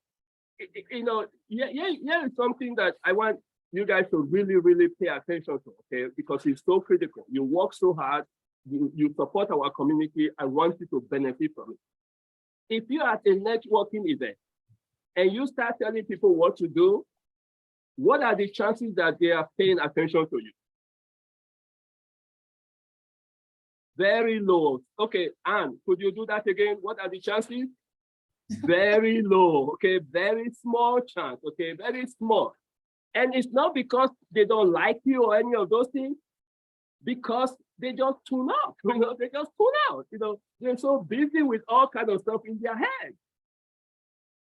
You know, yeah, is something that I want you guys to really, really pay attention to, okay? Because it's so critical. You work so hard, you support our community. I want you to benefit from it. If you're at a networking event and you start telling people what to do, what are the chances that they are paying attention to you? Very low. Okay, Anne, could you do that again? What are the chances? Very low, okay? Very small chance, okay? Very small. And it's not because they don't like you or any of those things, because they just tune out, you know, they just tune out, you know, they're so busy with all kinds of stuff in their head.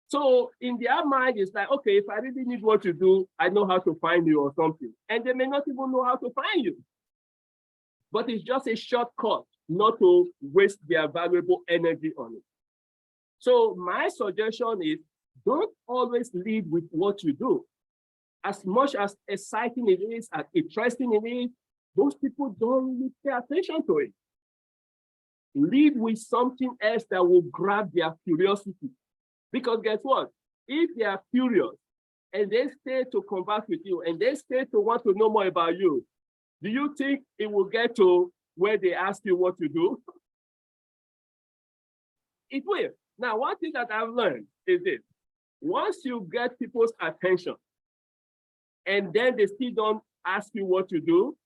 So in their mind, it's like, okay, if I really need what to do, I know how to find you or something. And they may not even know how to find you. But it's just a shortcut not to waste their valuable energy on it. So my suggestion is, don't always lead with what you do. As much as exciting it is, as interesting it is, those people don't really pay attention to it. Lead with something else that will grab their curiosity. Because guess what? If they are curious and they stay to converse with you and they stay to want to know more about you, do you think it will get to where they ask you what to do? It will. Now, one thing that I've learned is this. Once you get people's attention and then they still don't ask you what to do,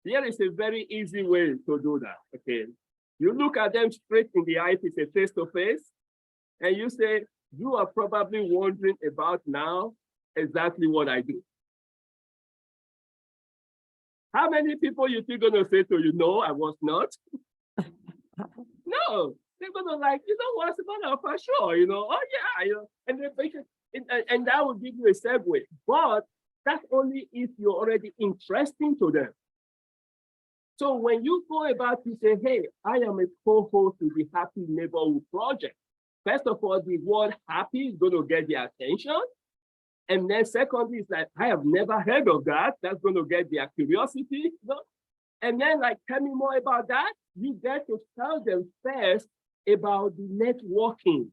here is a very easy way to do that, okay? You look at them straight in the eye, it's a face-to-face, and you say, you are probably wondering about now exactly what I do. How many people you think gonna say to you, no, I was not? No, they're gonna like, you know what's about for sure, you know, oh yeah, you know, and then and that will give you a segue. But that's only if you're already interesting to them. So when you go about to say, hey, I am a co-host to the Happy Neighborhood Project. First of all, the word happy is going to get their attention. And then secondly, it's like, I have never heard of that. That's going to get their curiosity. You know? And then like, tell me more about that. You get to tell them first about the networking,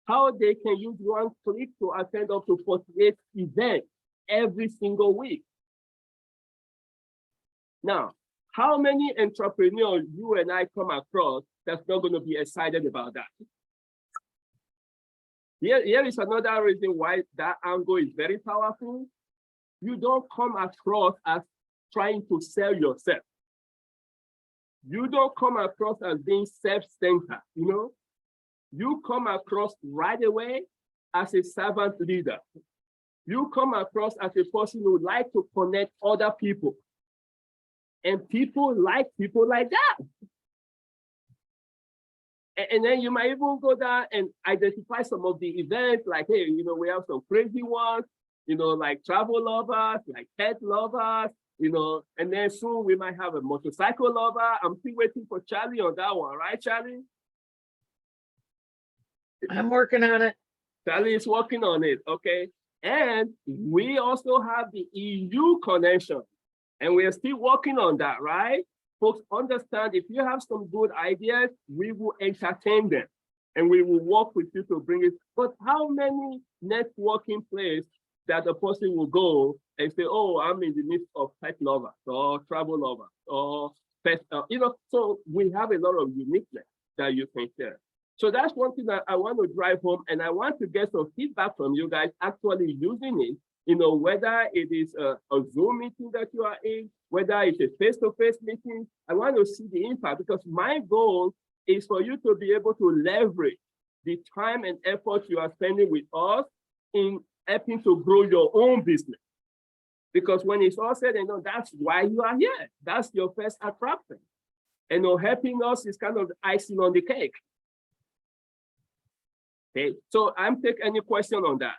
how they can use one click to attend up to 48 events every single week. Now, how many entrepreneurs you and I come across that's not going to be excited about that? Here is another reason why that angle is very powerful. You don't come across as trying to sell yourself. You don't come across as being self-centered, you know? You come across right away as a servant leader. You come across as a person who likes to connect other people. And people like that. And then you might even go down and identify some of the events like, hey, you know, we have some crazy ones, you know, like travel lovers, like pet lovers, you know, and then soon we might have a motorcycle lover. I'm still waiting for Charlie on that one, right, Charlie? I'm working on it. Charlie is working on it, okay? And we also have the EU connection. And we are still working on that, right? Folks, understand if you have some good ideas, we will entertain them and we will work with you to bring it. But how many networking places that a person will go and say, oh, I'm in the midst of pet lovers or travel lovers or pet, you know, so we have a lot of uniqueness that you can share. So that's one thing that I want to drive home, and I want to get some feedback from you guys actually using it. You know, whether it is a Zoom meeting that you are in, whether it's a face-to-face meeting, I want to see the impact, because my goal is for you to be able to leverage the time and effort you are spending with us in helping to grow your own business. Because when it's all said and done, that's why you are here. That's your first attraction. And helping us is kind of the icing on the cake. Okay, so I'm taking any question on that.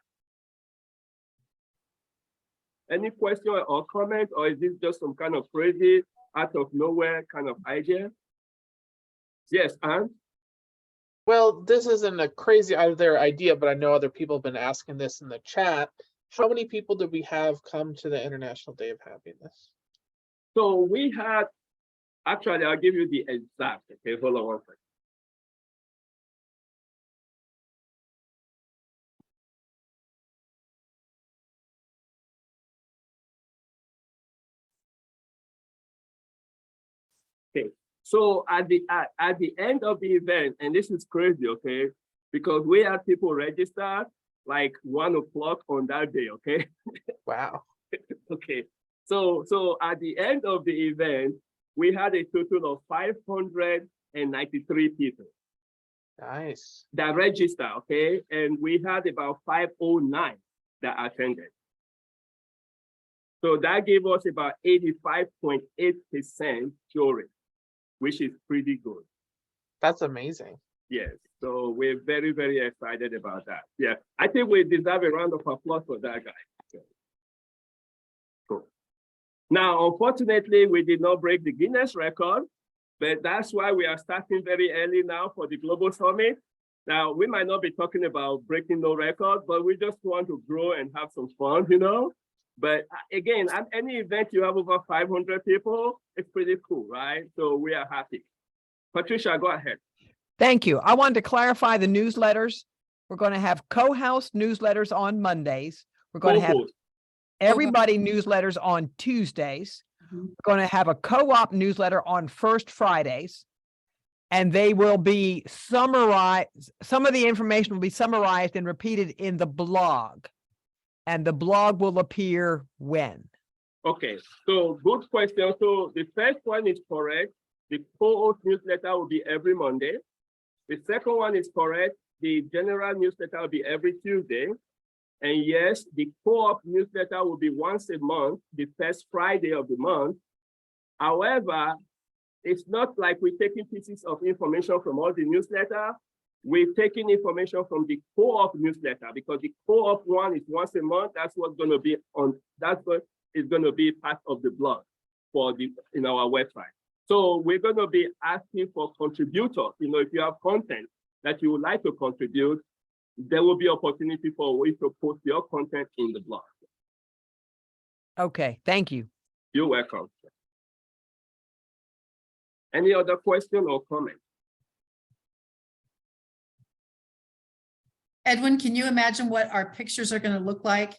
Any question or comment, or is this just some kind of crazy, out of nowhere kind of idea? Yes, Anne? Well, this isn't a crazy out of their idea, but I know other people have been asking this in the chat. How many people did we have come to the International Day of Happiness? So we had, actually, I'll give you the exact, okay, hold on one second. Okay, so at the end of the event, and this is crazy, okay, because we had people register like 1 o'clock on that day, okay. Wow. Okay, so at the end of the event, we had a total of 593 people. Nice. That registered, okay, and we had about 509 that attended. So that gave us about 85.8% cure rate, which is pretty good. That's amazing. Yes, so we're very, very excited about that. Yeah, I think we deserve a round of applause for that guy. Cool. Now, unfortunately, we did not break the Guinness record, but that's why we are starting very early now for the Global Summit. Now, we might not be talking about breaking no record, but we just want to grow and have some fun, you know? But again, at any event you have over 500 people, it's pretty cool, right? So we are happy. Patricia, go ahead. Thank you. I wanted to clarify the newsletters. We're going to have Cohost newsletters on Mondays. We're going to have everybody newsletters on Tuesdays. We're going to have a co-op newsletter on first Fridays. And they will be summarized. Some of the information will be summarized and repeated in the blog. And the blog will appear when? Okay, so good question. So the first one is correct. The co-host newsletter will be every Monday. The second one is correct. The general newsletter will be every Tuesday. And yes, the co-op newsletter will be once a month, the first Friday of the month. However, it's not like we're taking pieces of information from all the newsletter. We're taking information from the co-op newsletter because the co-op one is once a month. That's what's going to be on. That's what is going to be part of the blog for the in our website. So we're going to be asking for contributors. You know, if you have content that you would like to contribute, there will be opportunity for you to post your content in the blog. Okay, thank you. You're welcome. Any other question or comment? Edwin, can you imagine what our pictures are going to look like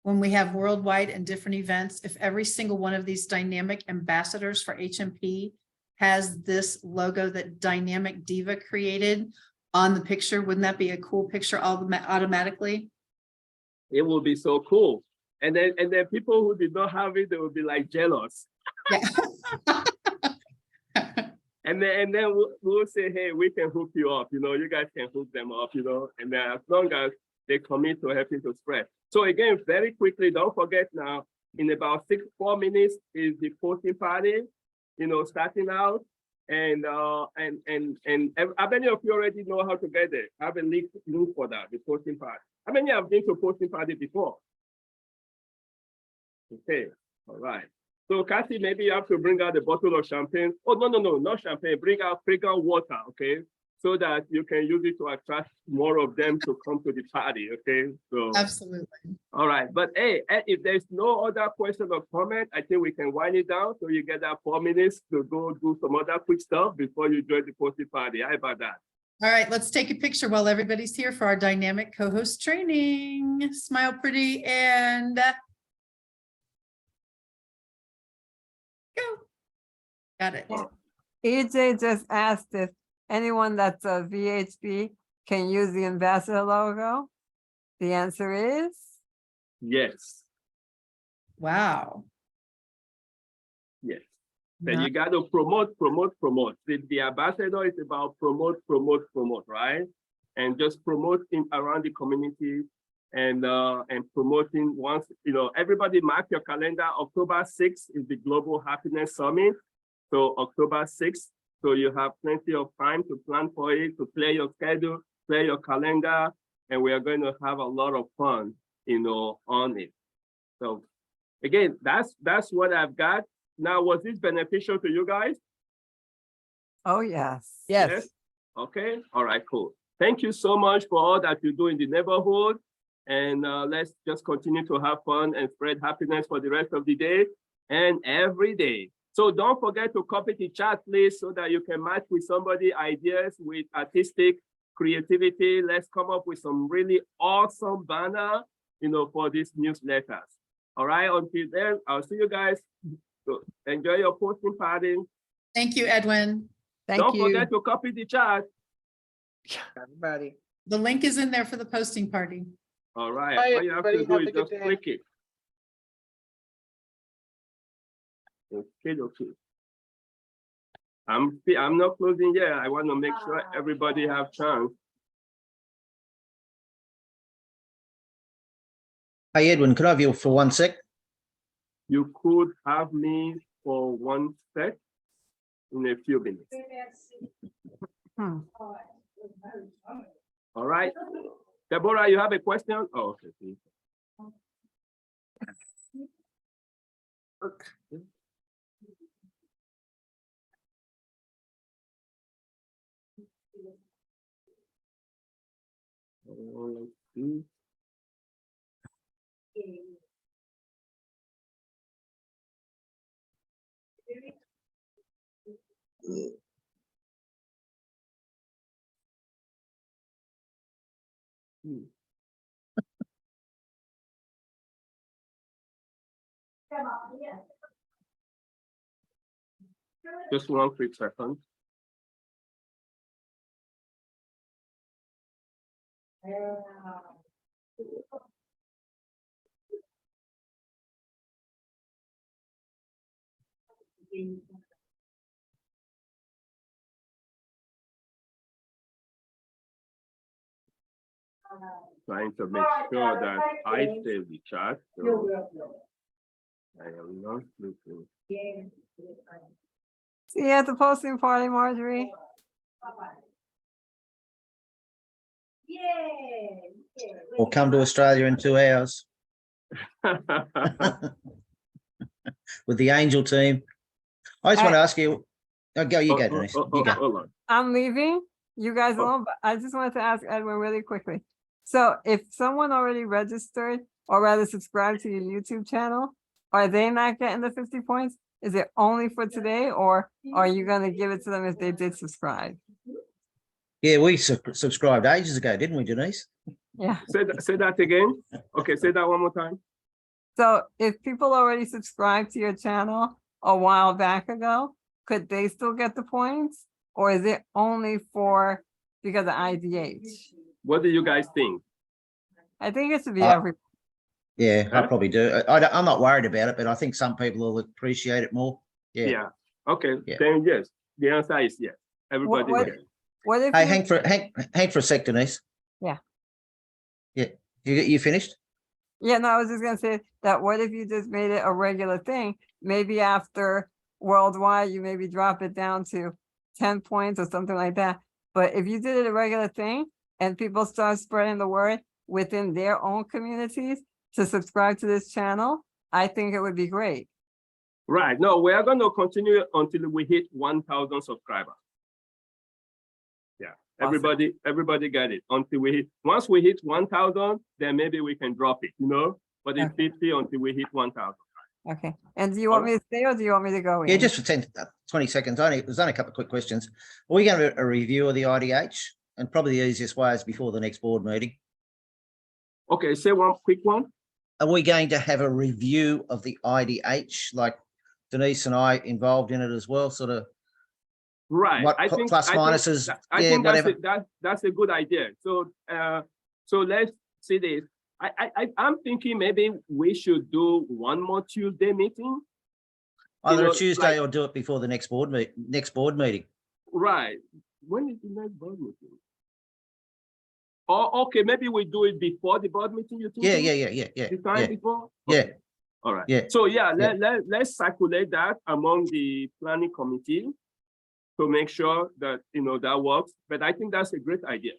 when we have worldwide and different events? If every single one of these dynamic ambassadors for HMP has this logo that Dynamic Diva created on the picture, wouldn't that be a cool picture automatically? It will be so cool. And then people who did not have it, they will be like jealous. Yeah. And then we'll say, hey, we can hook you up. You know, you guys can hook them up, you know, and then as long as they commit to helping to spread. So again, very quickly, don't forget now, in about 4 minutes is the posting party, you know, starting out. And how many of you already know how to get there? I have a link for that, the posting party. How many have been to posting party before? Okay, all right. So Kathy, maybe you have to bring out a bottle of champagne. Oh, no, not champagne. Bring out fragrant water, okay? So that you can use it to attract more of them to come to the party, okay? So absolutely. All right, but hey, if there's no other question or comment, I think we can wind it down so you get that 4 minutes to go do some other quick stuff before you join the posting party. How about that? All right, let's take a picture while everybody's here for our dynamic co-host training. Smile pretty and go. Got it. EJ just asked if anyone that's a VHP can use the ambassador logo. The answer is yes. Wow. Yes. Then you got to promote. The ambassador is about promote, right? And just promoting around the community and promoting once, you know, everybody mark your calendar. October 6th is the Global Happiness Summit. So October 6th, so you have plenty of time to plan for it, to clear your schedule, clear your calendar, and we are going to have a lot of fun, you know, on it. So again, that's what I've got. Now, was this beneficial to you guys? Oh, yes. Yes. Okay, all right, cool. Thank you so much for all that you do in the neighborhood. And let's just continue to have fun and spread happiness for the rest of the day and every day. So don't forget to copy the chat, please, so that you can match with somebody ideas with artistic creativity. Let's come up with some really awesome banner, for these newsletters. All right, until then, I'll see you guys. So enjoy your posting party. Thank you, Edwin. Don't forget to copy the chat. Everybody. The link is in there for the posting party. All right, Bye, all you have to everybody. do Have is a good just day. click it. Okay. I'm not closing yet. I want to make sure everybody have chance. Hey, Edwin, could I have you for 1 sec? You could have me for 1 sec in a few minutes. All right. Deborah, you have a question? Oh, okay. Let's see. Just 1 quick second. Trying to make sure that I save the chat. So I am not looking. See you at the posting party, Marjorie. Or come to Australia in 2 hours with the Angel team. I just want to ask you, you go, Denise. You go. Hold on. I'm leaving you guys alone, but I just wanted to ask Edwin really quickly. So if someone already registered or rather subscribed to your YouTube channel, are they not getting the 50 points? Is it only for today, or are you going to give it to them if they did subscribe? Yeah, we subscribed ages ago, didn't we, Denise? Yeah. Say that again. Okay, say that one more time. So if people already subscribed to your channel a while back ago, could they still get the points? Or is it only for because of IDH? What do you guys think? I think it should be every. Yeah, I probably do. I'm not worried about it, but I think some people will appreciate it more. Yeah. Okay. Then yes, the answer is yes. Everybody. What if Hey, hang for a sec, Denise. Yeah. Yeah. You finished? Yeah, no, I was just gonna say that what if you just made it a regular thing? Maybe after worldwide, you maybe drop it down to 10 points or something like that. But if you did it a regular thing and people start spreading the word within their own communities to subscribe to this channel, I think it would be great. Right. No, we are going to continue until we hit 1,000 subscribers. Yeah. Awesome. Everybody get it. Once we hit 1,000, then maybe we can drop it, but it's 50 until we hit 1,000. Okay. And do you want me to stay or do you want me to go in? Yeah, just for 20 seconds. There's only a couple of quick questions. Are we going to do a review of the IDH? And probably the easiest way is before the next board meeting. Okay, say one quick one. Are we going to have a review of the IDH, like Denise and I involved in it as well, sort of? Right. What I think plus minuses? I think that's a good idea. So so let's see this. I'm thinking maybe we should do one more Tuesday meeting. Either a Tuesday or do it before the next board meeting. Right. When is the next board meeting? Oh, okay. Maybe we do it before the board meeting. You think? Yeah. The time before. Okay. Yeah. All right. Yeah. So let's circulate that among the planning committee to make sure that that works. But I think that's a great idea.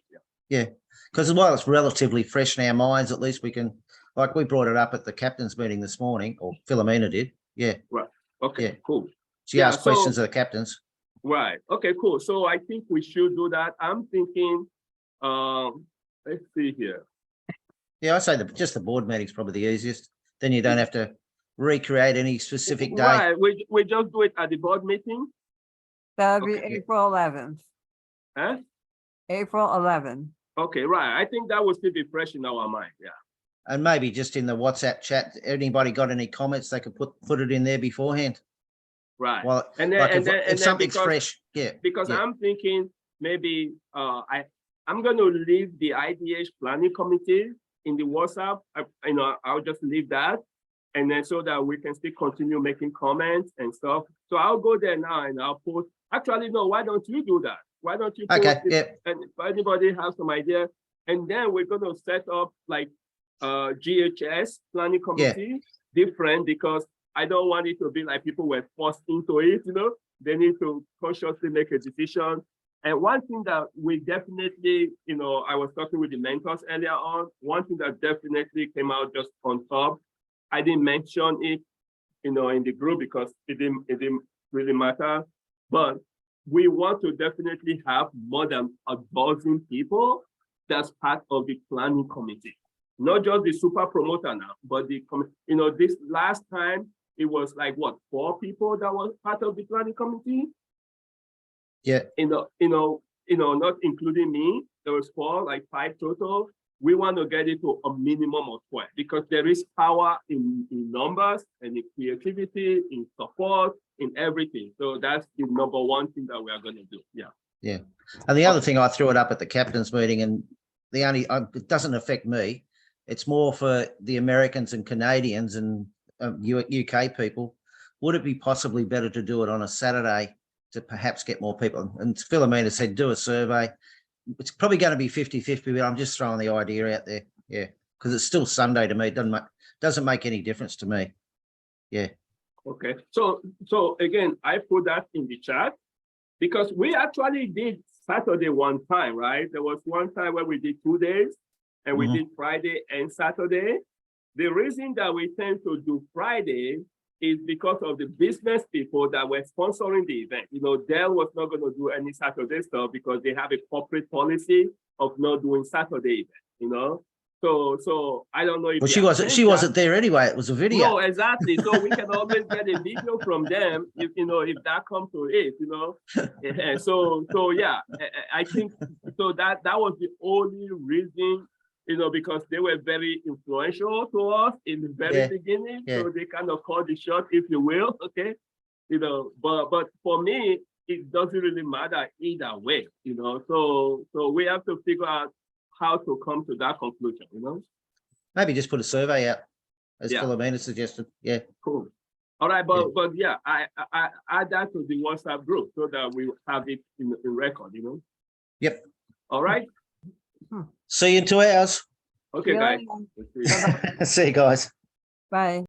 Yeah, because while it's relatively fresh in our minds, at least we can. Like we brought it up at the captain's meeting this morning, or Philomena did. Yeah. Right. Okay, Yeah. cool. She Yeah, asked questions so- of the captains. Right. Okay, cool. So I think we should do that. I'm thinking, let's see here. Yeah, I say just the board meeting's probably the easiest. Then you don't have to recreate any specific day. Right, we just do it at the board meeting. That'll be Okay. April 11th. Huh? April 11th. Okay, right. I think that will still be fresh in our mind. Yeah. And maybe just in the WhatsApp chat, anybody got any comments, they could put it in there beforehand. Right. Well, And then, like and if, then, if and then something's because, fresh, yeah. because yeah. I'm thinking maybe I'm going to leave the IDH planning committee in the WhatsApp. I'll just leave that, and then so that we can still continue making comments and stuff. So I'll go there now and I'll post. Actually, no. Why don't you do that? Why don't you post Okay, it? yeah. And if anybody has some idea, and then we're going to set up like GHS planning committee different, because I don't want it to be like people were forced into it. They need to consciously make a decision. And one thing that we definitely, I was talking with the mentors earlier on, one thing that definitely came out just on top, I didn't mention it, in the group because it didn't really matter, but we want to definitely have more than a dozen people that's part of the planning committee. Not just the super promoter now, but this last time, it was like what, 4 people that was part of the planning committee? Yeah. Not including me, there was 4, like 5 total. We want to get it to a minimum of 12 because there is power in numbers and in creativity, in support, in everything. So that's the number one thing that we are going to do. Yeah. Yeah. And the other thing, I threw it up at the captain's meeting, and it doesn't affect me. It's more for the Americans and Canadians and UK people. Would it be possibly better to do it on a Saturday to perhaps get more people? And Philomena said, do a survey. It's probably going to be 50-50, but I'm just throwing the idea out there. Yeah. Because it's still Sunday to me. It doesn't make any difference to me. Yeah. Okay. So again, I put that in the chat because we actually did Saturday one time, right? There was one time where we did 2 days and we did Friday and Saturday. The reason that we tend to do Friday is because of the business people that were sponsoring the event. Dell was not going to do any Saturday stuff because they have a corporate policy of not doing Saturday event, So I don't know if Well, she wasn't there anyway. It was a video. No, exactly. So we can always get a video from them if that comes to it, Yeah, so yeah, I think so that was the only reason, because they were very influential to us in the very beginning. Yeah. So they kind of called the shot, if you will. Okay. But for me, it doesn't really matter either way, So we have to figure out how to come to that conclusion, Maybe just put a survey out, as Yeah. Philomena suggested. Yeah. Cool. All right, but yeah, I add that to the WhatsApp group so that we have it in record, Yep. All right. See you in 2 hours. Okay, guys. See you guys. Bye.